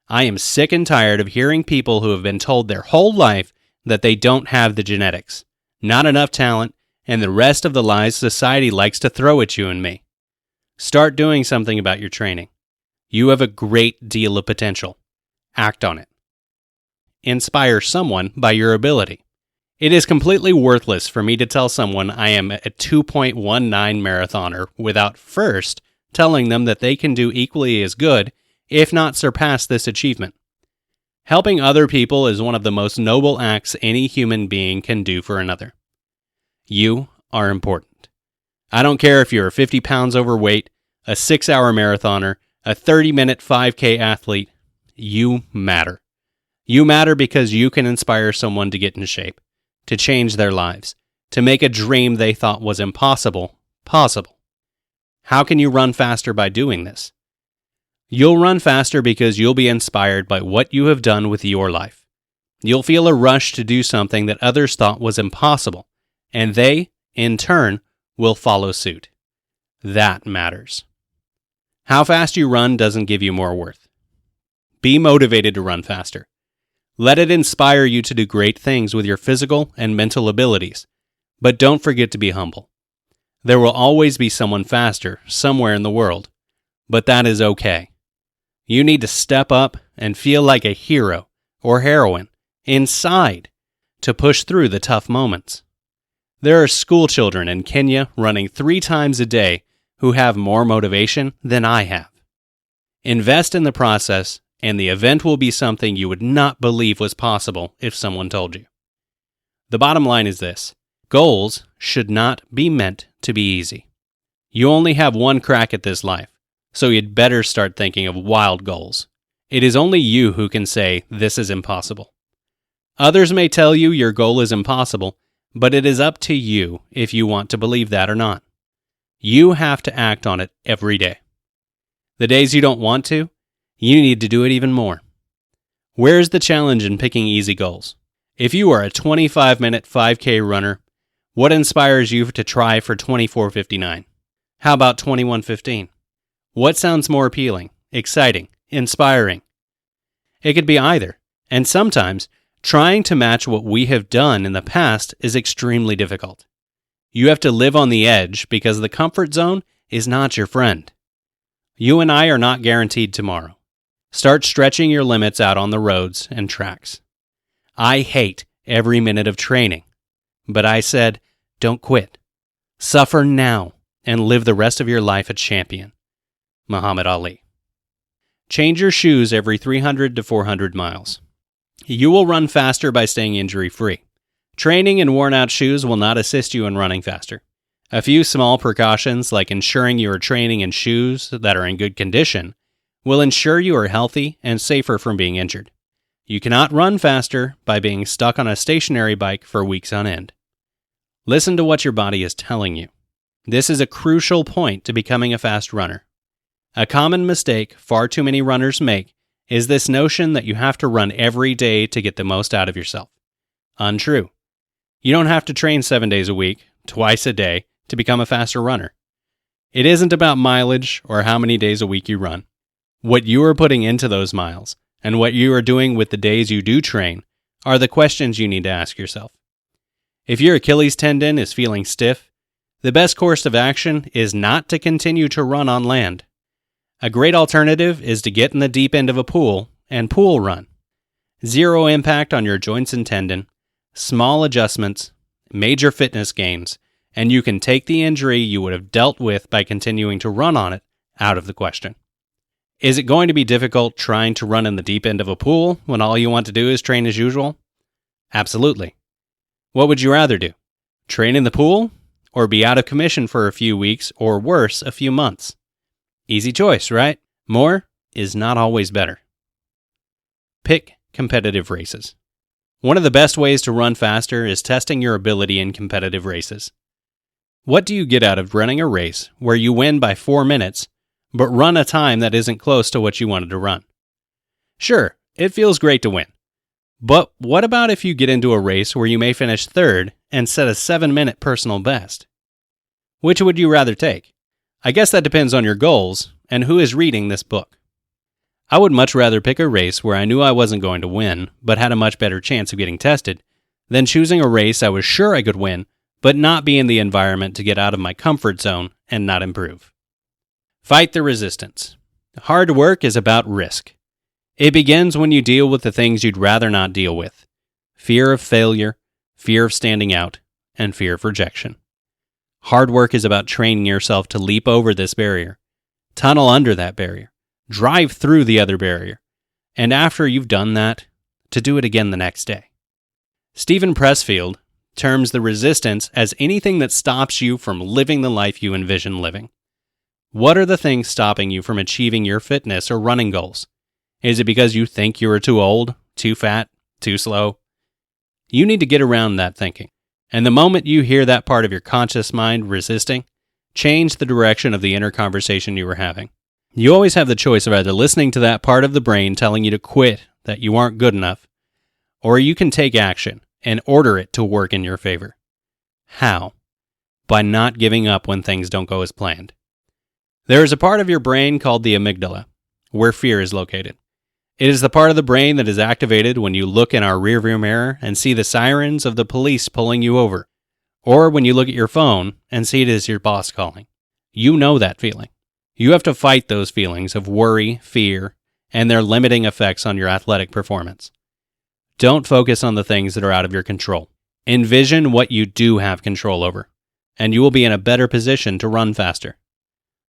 I am sick and tired of hearing people who have been told their whole life that they don't have the genetics, not enough talent, and the rest of the lies society likes to throw at you and me. Start doing something about your training. You have a great deal of potential. Act on it. Inspire someone by your ability. It is completely worthless for me to tell someone I am a 2.19 marathoner without first telling them that they can do equally as good, if not surpass this achievement. Helping other people is one of the most noble acts any human being can do for another. You are important. I don't care if you're 50 pounds overweight, a 6-hour marathoner, a 30-minute 5K athlete. You matter. You matter because you can inspire someone to get in shape, to change their lives, to make a dream they thought was impossible, possible. How can you run faster by doing this? You'll run faster because you'll be inspired by what you have done with your life. You'll feel a rush to do something that others thought was impossible, and they, in turn, will follow suit. That matters. How fast you run doesn't give you more worth. Be motivated to run faster. Let it inspire you to do great things with your physical and mental abilities, but don't forget to be humble. There will always be someone faster somewhere in the world, but that is okay. You need to step up and feel like a hero or heroine inside to push through the tough moments. There are school children in Kenya running 3 times a day who have more motivation than I have. Invest in the process, and the event will be something you would not believe was possible if someone told you. The bottom line is this: goals should not be meant to be easy. You only have one crack at this life, so you'd better start thinking of wild goals. It is only you who can say, this is impossible. Others may tell you your goal is impossible, but it is up to you if you want to believe that or not. You have to act on it every day. The days you don't want to, you need to do it even more. Where's the challenge in picking easy goals? If you are a 25-minute 5K runner, what inspires you to try for 24:59? How about 21:15? What sounds more appealing, exciting, inspiring? It could be either, and sometimes trying to match what we have done in the past is extremely difficult. You have to live on the edge because the comfort zone is not your friend. You and I are not guaranteed tomorrow. Start stretching your limits out on the roads and tracks. I hate every minute of training, but I said, don't quit. Suffer now and live the rest of your life a champion. Muhammad Ali. Change your shoes every 300 to 400 miles. You will run faster by staying injury-free. Training in worn-out shoes will not assist you in running faster. A few small precautions, like ensuring you are training in shoes that are in good condition, will ensure you are healthy and safer from being injured. You cannot run faster by being stuck on a stationary bike for weeks on end. Listen to what your body is telling you. This is a crucial point to becoming a fast runner. A common mistake far too many runners make is this notion that you have to run every day to get the most out of yourself. Untrue. You don't have to train 7 days a week, twice a day, to become a faster runner. It isn't about mileage or how many days a week you run. What you are putting into those miles and what you are doing with the days you do train are the questions you need to ask yourself. If your Achilles tendon is feeling stiff, the best course of action is not to continue to run on land. A great alternative is to get in the deep end of a pool and pool run. Zero impact on your joints and tendon, small adjustments, major fitness gains, and you can take the injury you would have dealt with by continuing to run on it out of the question. Is it going to be difficult trying to run in the deep end of a pool when all you want to do is train as usual? Absolutely. What would you rather do? Train in the pool or be out of commission for a few weeks or worse, a few months? Easy choice, right? More is not always better. Pick competitive races. One of the best ways to run faster is testing your ability in competitive races. What do you get out of running a race where you win by 4 minutes, but run a time that isn't close to what you wanted to run? Sure, it feels great to win. But what about if you get into a race where you may finish third and set a 7-minute personal best? Which would you rather take? I guess that depends on your goals and who is reading this book. I would much rather pick a race where I knew I wasn't going to win, but had a much better chance of getting tested, than choosing a race I was sure I could win, but not be in the environment to get out of my comfort zone and not improve. Fight the resistance. Hard work is about risk. It begins when you deal with the things you'd rather not deal with. Fear of failure, fear of standing out, and fear of rejection. Hard work is about training yourself to leap over this barrier, tunnel under that barrier, drive through the other barrier, and after you've done that, to do it again the next day. Stephen Pressfield terms the resistance as anything that stops you from living the life you envision living. What are the things stopping you from achieving your fitness or running goals? Is it because you think you are too old, too fat, too slow? You need to get around that thinking. And the moment you hear that part of your conscious mind resisting, change the direction of the inner conversation you were having. You always have the choice of either listening to that part of the brain telling you to quit, that you aren't good enough, or you can take action and order it to work in your favor. How? By not giving up when things don't go as planned. There is a part of your brain called the amygdala, where fear is located. It is the part of the brain that is activated when you look in our rearview mirror and see the sirens of the police pulling you over, or when you look at your phone and see it is your boss calling. You know that feeling. You have to fight those feelings of worry, fear, and their limiting effects on your athletic performance. Don't focus on the things that are out of your control. Envision what you do have control over, and you will be in a better position to run faster.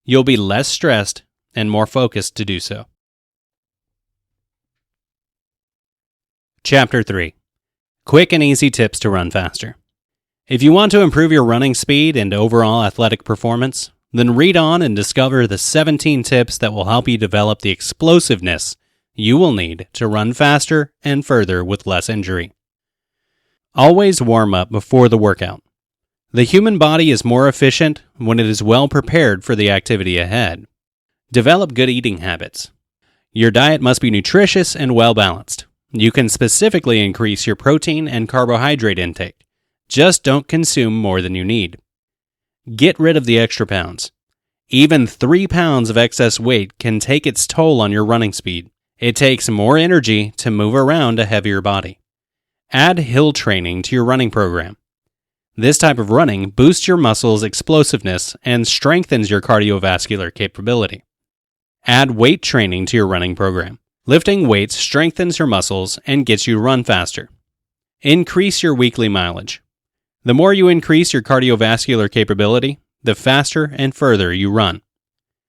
You'll be less stressed and more focused to do so. Chapter 3. Quick and easy tips to run faster. If you want to improve your running speed and overall athletic performance, then read on and discover the 17 tips that will help you develop the explosiveness you will need to run faster and further with less injury. Always warm up before the workout. The human body is more efficient when it is well prepared for the activity ahead. Develop good eating habits. Your diet must be nutritious and well balanced. You can specifically increase your protein and carbohydrate intake. Just don't consume more than you need. Get rid of the extra pounds. Even 3 pounds of excess weight can take its toll on your running speed. It takes more energy to move around a heavier body. Add hill training to your running program. This type of running boosts your muscles' explosiveness and strengthens your cardiovascular capability. Add weight training to your running program. Lifting weights strengthens your muscles and gets you to run faster. Increase your weekly mileage. The more you increase your cardiovascular capability, the faster and further you run.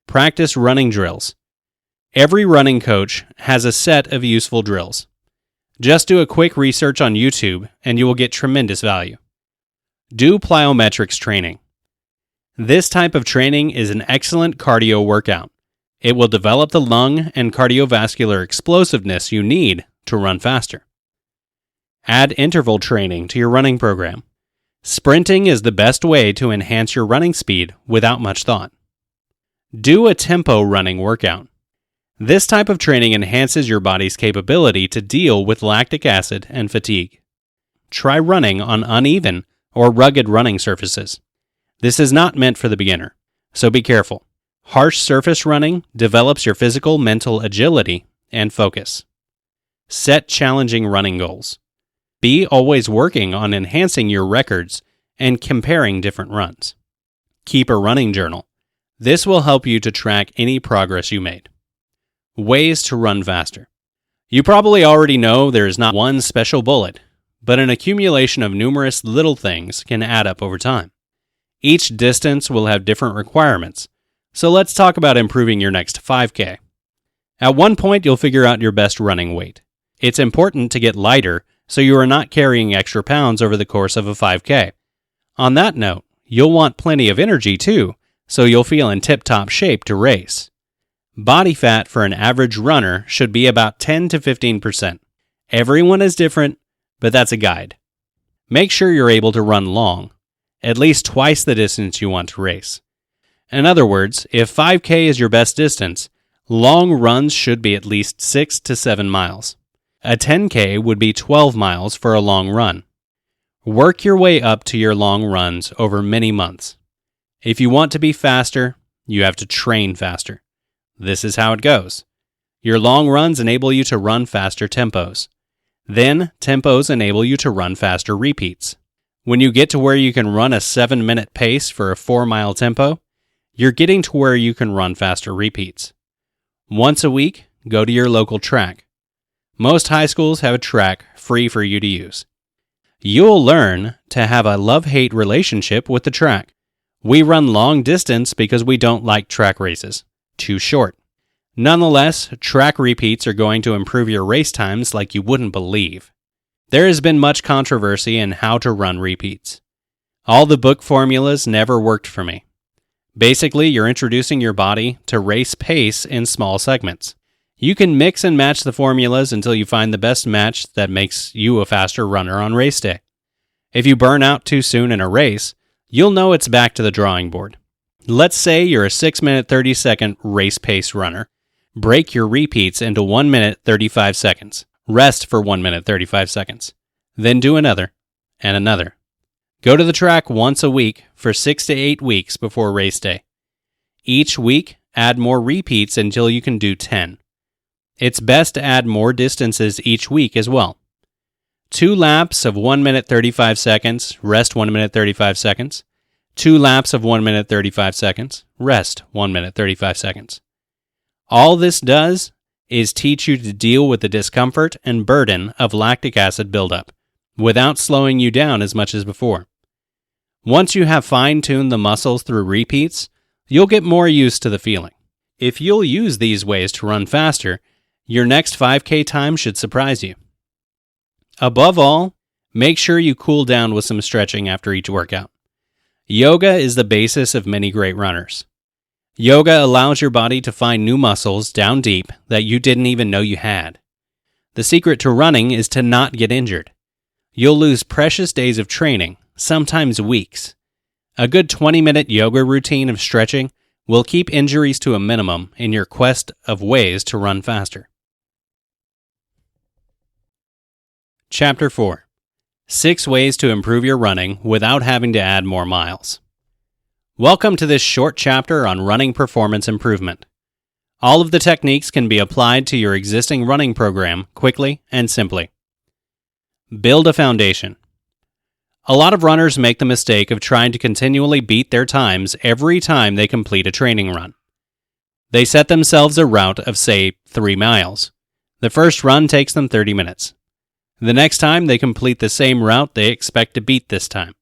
Practice running drills. Every running coach has a set of useful drills. Just do a quick research on YouTube and you will get tremendous value. Do plyometrics training. This type of training is an excellent cardio workout. It will develop the lung and cardiovascular explosiveness you need to run faster. Add interval training to your running program. Sprinting is the best way to enhance your running speed without much thought. Do a tempo running workout. This type of training enhances your body's capability to deal with lactic acid and fatigue. Try running on uneven or rugged running surfaces. This is not meant for the beginner, so be careful. Harsh surface running develops your physical, mental agility and focus. Set challenging running goals. Be always working on enhancing your records and comparing different runs. Keep a running journal. This will help you to track any progress you made. Ways to run faster. You probably already know there is not one special bullet, but an accumulation of numerous little things can add up over time. Each distance will have different requirements, so let's talk about improving your next 5K. At one point, you'll figure out your best running weight. It's important to get lighter so you are not carrying extra pounds over the course of a 5K. On that note, you'll want plenty of energy too, so you'll feel in tip-top shape to race. Body fat for an average runner should be about 10 to 15%. Everyone is different, but that's a guide. Make sure you're able to run long, at least twice the distance you want to race. In other words, if 5K is your best distance, long runs should be at least 6 to 7 miles. A 10K would be 12 miles for a long run. Work your way up to your long runs over many months. If you want to be faster, you have to train faster. This is how it goes. Your long runs enable you to run faster tempos. Then, tempos enable you to run faster repeats. When you get to where you can run a 7-minute pace for a 4-mile tempo, you're getting to where you can run faster repeats. Once a week, go to your local track. Most high schools have a track free for you to use. You'll learn to have a love-hate relationship with the track. We run long distance because we don't like track races. Too short. Nonetheless, track repeats are going to improve your race times like you wouldn't believe. There has been much controversy in how to run repeats. All the book formulas never worked for me. Basically, you're introducing your body to race pace in small segments. You can mix and match the formulas until you find the best match that makes you a faster runner on race day. If you burn out too soon in a race, you'll know it's back to the drawing board. Let's say you're a 6-minute 30-second race pace runner. Break your repeats into 1 minute 35 seconds. Rest for 1 minute 35 seconds. Then do another and another. Go to the track once a week for 6 to 8 weeks before race day. Each week, add more repeats until you can do 10. It's best to add more distances each week as well. 2 laps of 1 minute 35 seconds, rest 1 minute 35 seconds. 2 laps of 1 minute 35 seconds, rest 1 minute 35 seconds. All this does is teach you to deal with the discomfort and burden of lactic acid buildup without slowing you down as much as before. Once you have fine-tuned the muscles through repeats, you'll get more used to the feeling. If you'll use these ways to run faster, your next 5K time should surprise you. Above all, make sure you cool down with some stretching after each workout. Yoga is the basis of many great runners. Yoga allows your body to find new muscles down deep that you didn't even know you had. The secret to running is to not get injured. You'll lose precious days of training, sometimes weeks. A good 20-minute yoga routine of stretching will keep injuries to a minimum in your quest of ways to run faster. Chapter 4. 6 ways to improve your running without having to add more miles. Welcome to this short chapter on running performance improvement. All of the techniques can be applied to your existing running program quickly and simply. Build a foundation. A lot of runners make the mistake of trying to continually beat their times every time they complete a training run. They set themselves a route of, say, 3 miles. The first run takes them 30 minutes. The next time they complete the same route, they expect to beat this time.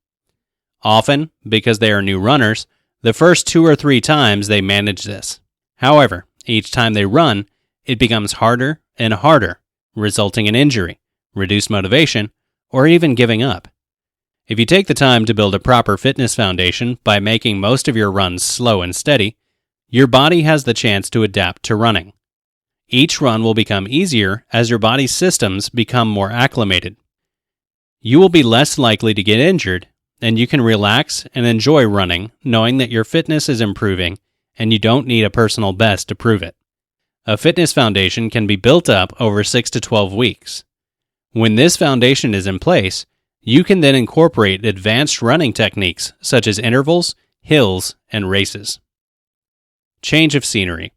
Often, because they are new runners, the first 2 or 3 times they manage this. However, each time they run, it becomes harder and harder, resulting in injury, reduced motivation, or even giving up. If you take the time to build a proper fitness foundation by making most of your runs slow and steady, your body has the chance to adapt to running. Each run will become easier as your body's systems become more acclimated. You will be less likely to get injured, and you can relax and enjoy running knowing that your fitness is improving and you don't need a personal best to prove it. A fitness foundation can be built up over 6 to 12 weeks. When this foundation is in place, you can then incorporate advanced running techniques such as intervals, hills, and races. Change of scenery.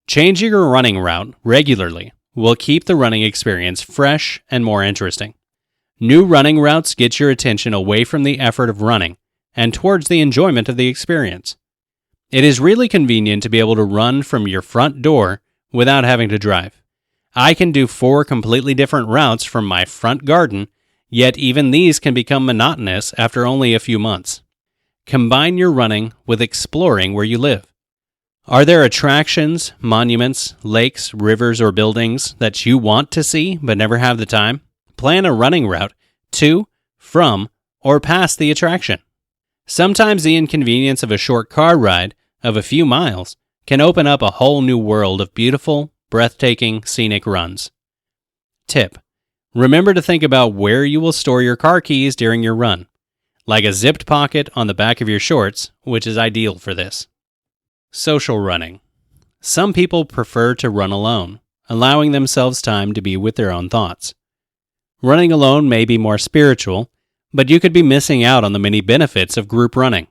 Changing your running route regularly will keep the running experience fresh and more interesting. New running routes get your attention away from the effort of running and towards the enjoyment of the experience. It is really convenient to be able to run from your front door without having to drive. I can do 4 completely different routes from my front garden, yet even these can become monotonous after only a few months. Combine your running with exploring where you live. Are there attractions, monuments, lakes, rivers, or buildings that you want to see but never have the time? Plan a running route to, from, or past the attraction. Sometimes the inconvenience of a short car ride of a few miles can open up a whole new world of beautiful, breathtaking, scenic runs. Tip: remember to think about where you will store your car keys during your run, like a zipped pocket on the back of your shorts, which is ideal for this. Social running. Some people prefer to run alone, allowing themselves time to be with their own thoughts. Running alone may be more spiritual, but you could be missing out on the many benefits of group running.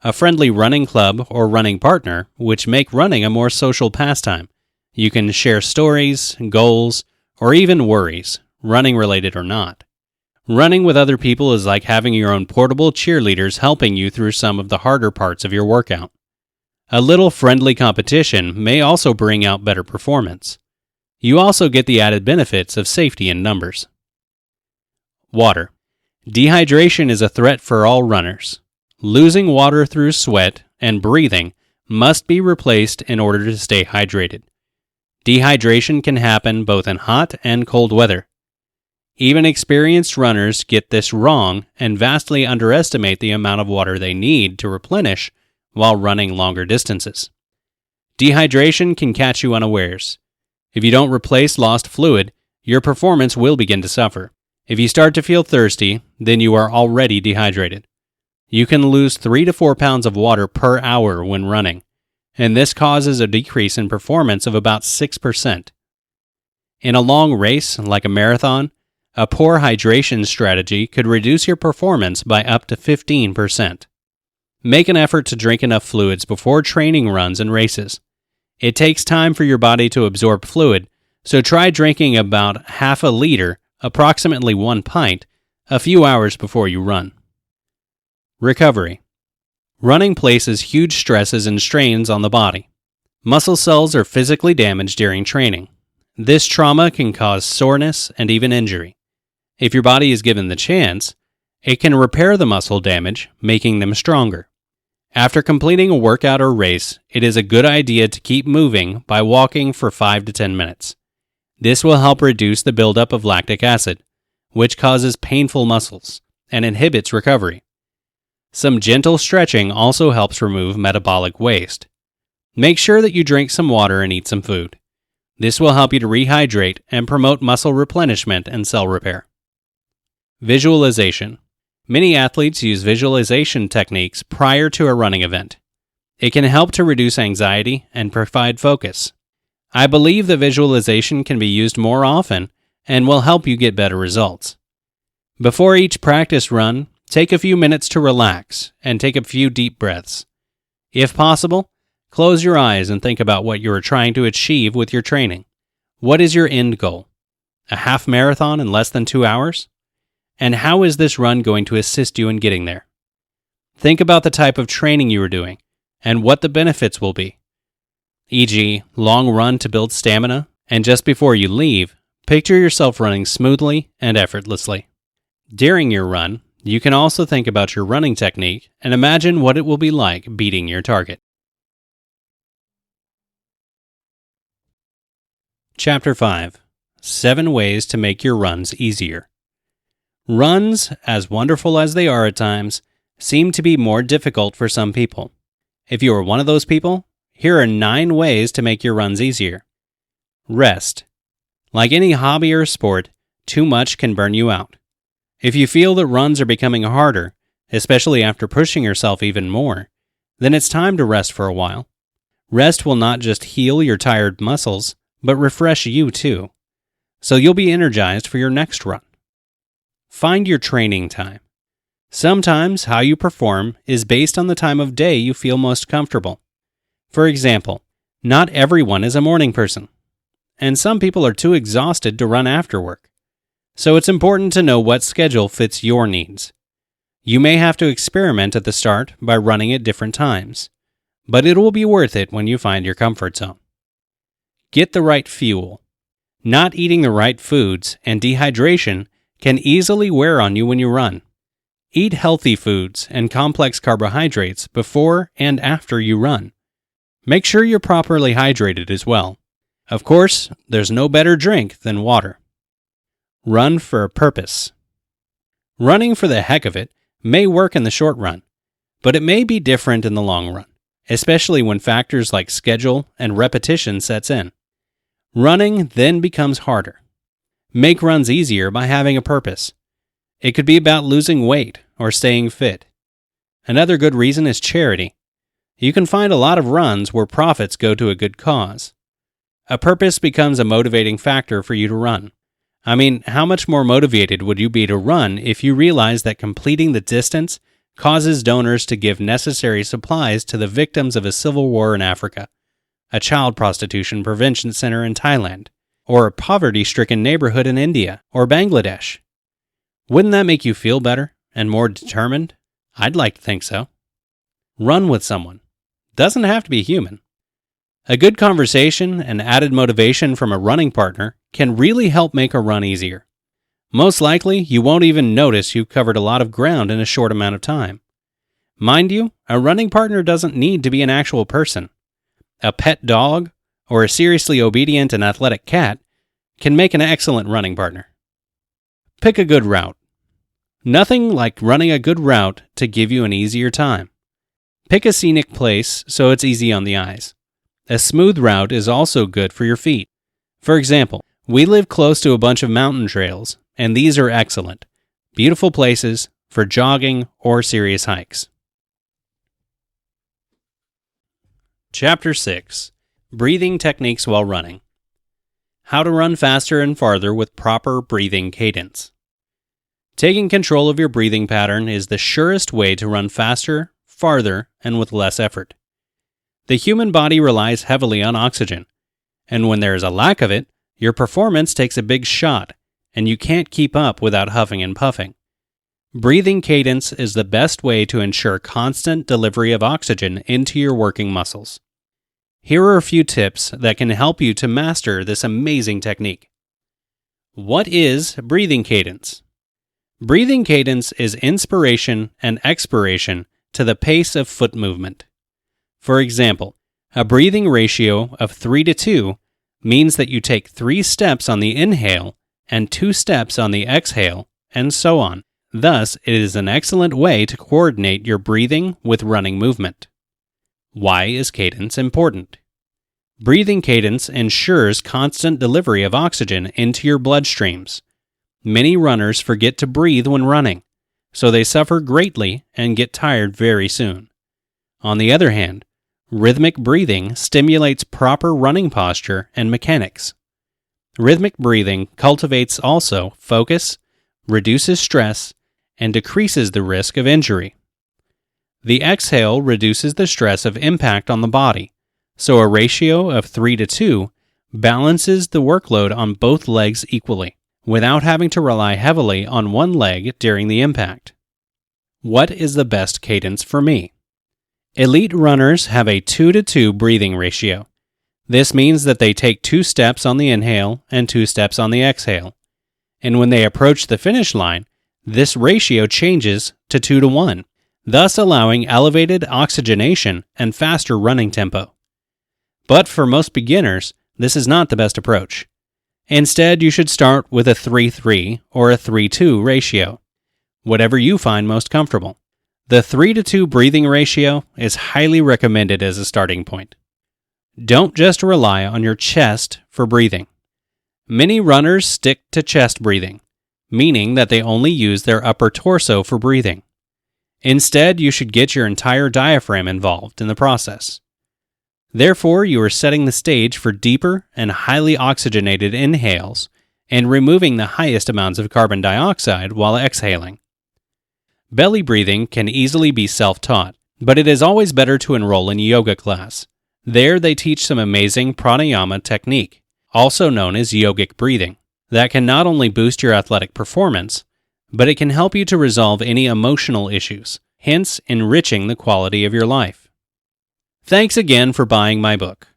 A friendly running club or running partner, which make running a more social pastime. You can share stories, goals, or even worries, running related or not. Running with other people is like having your own portable cheerleaders helping you through some of the harder parts of your workout. A little friendly competition may also bring out better performance. You also get the added benefits of safety in numbers. Water. Dehydration is a threat for all runners. Losing water through sweat and breathing must be replaced in order to stay hydrated. Dehydration can happen both in hot and cold weather. Even experienced runners get this wrong and vastly underestimate the amount of water they need to replenish while running longer distances. Dehydration can catch you unawares. If you don't replace lost fluid, your performance will begin to suffer. If you start to feel thirsty, then you are already dehydrated. You can lose 3 to 4 pounds of water per hour when running, and this causes a decrease in performance of about 6%. In a long race, like a marathon, a poor hydration strategy could reduce your performance by up to 15%. Make an effort to drink enough fluids before training runs and races. It takes time for your body to absorb fluid, so try drinking about half a liter, approximately 1 pint, a few hours before you run. Recovery. Running places huge stresses and strains on the body. Muscle cells are physically damaged during training. This trauma can cause soreness and even injury. If your body is given the chance, it can repair the muscle damage, making them stronger. After completing a workout or race, it is a good idea to keep moving by walking for 5 to 10 minutes. This will help reduce the buildup of lactic acid, which causes painful muscles and inhibits recovery. Some gentle stretching also helps remove metabolic waste. Make sure that you drink some water and eat some food. This will help you to rehydrate and promote muscle replenishment and cell repair. Visualization. Many athletes use visualization techniques prior to a running event. It can help to reduce anxiety and provide focus. I believe that visualization can be used more often and will help you get better results. Before each practice run, take a few minutes to relax and take a few deep breaths. If possible, close your eyes and think about what you are trying to achieve with your training. What is your end goal? A half marathon in less than 2 hours? And how is this run going to assist you in getting there? Think about the type of training you are doing and what the benefits will be. E.g., long run to build stamina, and just before you leave, picture yourself running smoothly and effortlessly. During your run, you can also think about your running technique and imagine what it will be like beating your target. Chapter 5. 7 Ways to Make Your Runs Easier. Runs, as wonderful as they are at times, seem to be more difficult for some people. If you are one of those people, here are 9 ways to make your runs easier. Rest. Like any hobby or sport, too much can burn you out. If you feel that runs are becoming harder, especially after pushing yourself even more, then it's time to rest for a while. Rest will not just heal your tired muscles, but refresh you too, so you'll be energized for your next run. Find your training time. Sometimes how you perform is based on the time of day you feel most comfortable. For example, not everyone is a morning person, and some people are too exhausted to run after work. So it's important to know what schedule fits your needs. You may have to experiment at the start by running at different times, but it will be worth it when you find your comfort zone. Get the right fuel. Not eating the right foods and dehydration can easily wear on you when you run. Eat healthy foods and complex carbohydrates before and after you run. Make sure you're properly hydrated as well. Of course, there's no better drink than water. Run for a purpose. Running for the heck of it may work in the short run, but it may be different in the long run, especially when factors like schedule and repetition sets in. Running then becomes harder. Make runs easier by having a purpose. It could be about losing weight or staying fit. Another good reason is charity. You can find a lot of runs where profits go to a good cause. A purpose becomes a motivating factor for you to run. I mean, how much more motivated would you be to run if you realize that completing the distance causes donors to give necessary supplies to the victims of a civil war in Africa, a child prostitution prevention center in Thailand, or a poverty-stricken neighborhood in India or Bangladesh. Wouldn't that make you feel better and more determined? I'd like to think so. Run with someone. Doesn't have to be human. A good conversation and added motivation from a running partner can really help make a run easier. Most likely, you won't even notice you've covered a lot of ground in a short amount of time. Mind you, a running partner doesn't need to be an actual person. A pet dog or a seriously obedient and athletic cat can make an excellent running partner. Pick a good route. Nothing like running a good route to give you an easier time. Pick a scenic place so it's easy on the eyes. A smooth route is also good for your feet. For example, we live close to a bunch of mountain trails, and these are excellent, beautiful places for jogging or serious hikes. Chapter 6. Breathing Techniques While Running. How to run faster and farther with proper breathing cadence. Taking control of your breathing pattern is the surest way to run faster, farther, and with less effort. The human body relies heavily on oxygen, and when there is a lack of it, your performance takes a big shot, and you can't keep up without huffing and puffing. Breathing cadence is the best way to ensure constant delivery of oxygen into your working muscles. Here are a few tips that can help you to master this amazing technique. What is breathing cadence? Breathing cadence is inspiration and expiration to the pace of foot movement. For example, a breathing ratio of 3:2 means that you take 3 steps on the inhale and 2 steps on the exhale, and so on. Thus, it is an excellent way to coordinate your breathing with running movement. Why is cadence important? Breathing cadence ensures constant delivery of oxygen into your bloodstreams. Many runners forget to breathe when running, so they suffer greatly and get tired very soon. On the other hand, rhythmic breathing stimulates proper running posture and mechanics. Rhythmic breathing cultivates also focus, reduces stress, and decreases the risk of injury. The exhale reduces the stress of impact on the body, so a ratio of 3:2 balances the workload on both legs equally, without having to rely heavily on one leg during the impact. What is the best cadence for me? Elite runners have a 2:2 breathing ratio. This means that they take 2 steps on the inhale and 2 steps on the exhale. And when they approach the finish line, this ratio changes to 2:1, thus allowing elevated oxygenation and faster running tempo. But for most beginners, this is not the best approach. Instead, you should start with a 3:3 or a 3:2 ratio, whatever you find most comfortable. The 3:2 breathing ratio is highly recommended as a starting point. Don't just rely on your chest for breathing. Many runners stick to chest breathing, meaning that they only use their upper torso for breathing. Instead, you should get your entire diaphragm involved in the process. Therefore, you are setting the stage for deeper and highly oxygenated inhales and removing the highest amounts of carbon dioxide while exhaling. Belly breathing can easily be self-taught, but it is always better to enroll in yoga class. There they teach some amazing pranayama technique, also known as yogic breathing, that can not only boost your athletic performance, but it can help you to resolve any emotional issues, hence enriching the quality of your life. Thanks again for buying my book.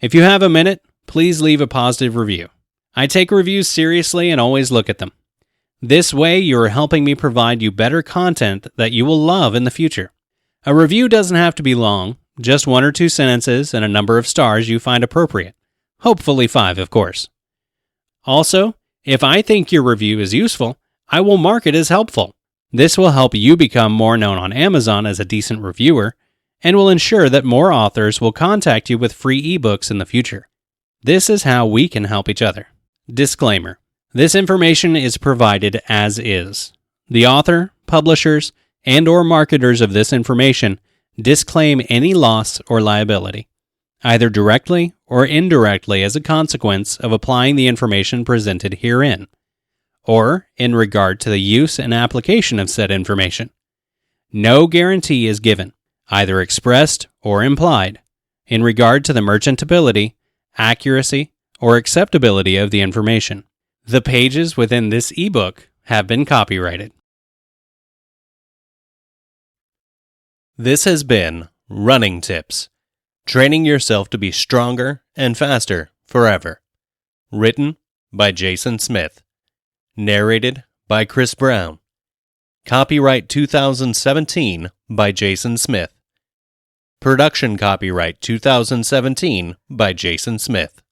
If you have a minute, please leave a positive review. I take reviews seriously and always look at them. This way, you are helping me provide you better content that you will love in the future. A review doesn't have to be long, just 1 or 2 sentences and a number of stars you find appropriate. Hopefully 5, of course. Also, if I think your review is useful, I will mark it as helpful. This will help you become more known on Amazon as a decent reviewer, and will ensure that more authors will contact you with free ebooks in the future. This is how we can help each other. Disclaimer: this information is provided as is. The author, publishers, and/or marketers of this information disclaim any loss or liability, either directly or indirectly as a consequence of applying the information presented herein, or in regard to the use and application of said information. No guarantee is given, either expressed or implied, in regard to the merchantability, accuracy, or acceptability of the information. The pages within this ebook have been copyrighted. This has been Running Tips, training yourself to be stronger and faster forever. Written by Jason Smith. Narrated by Chris Brown. Copyright 2017 by Jason Smith. Production copyright 2017 by Jason Smith.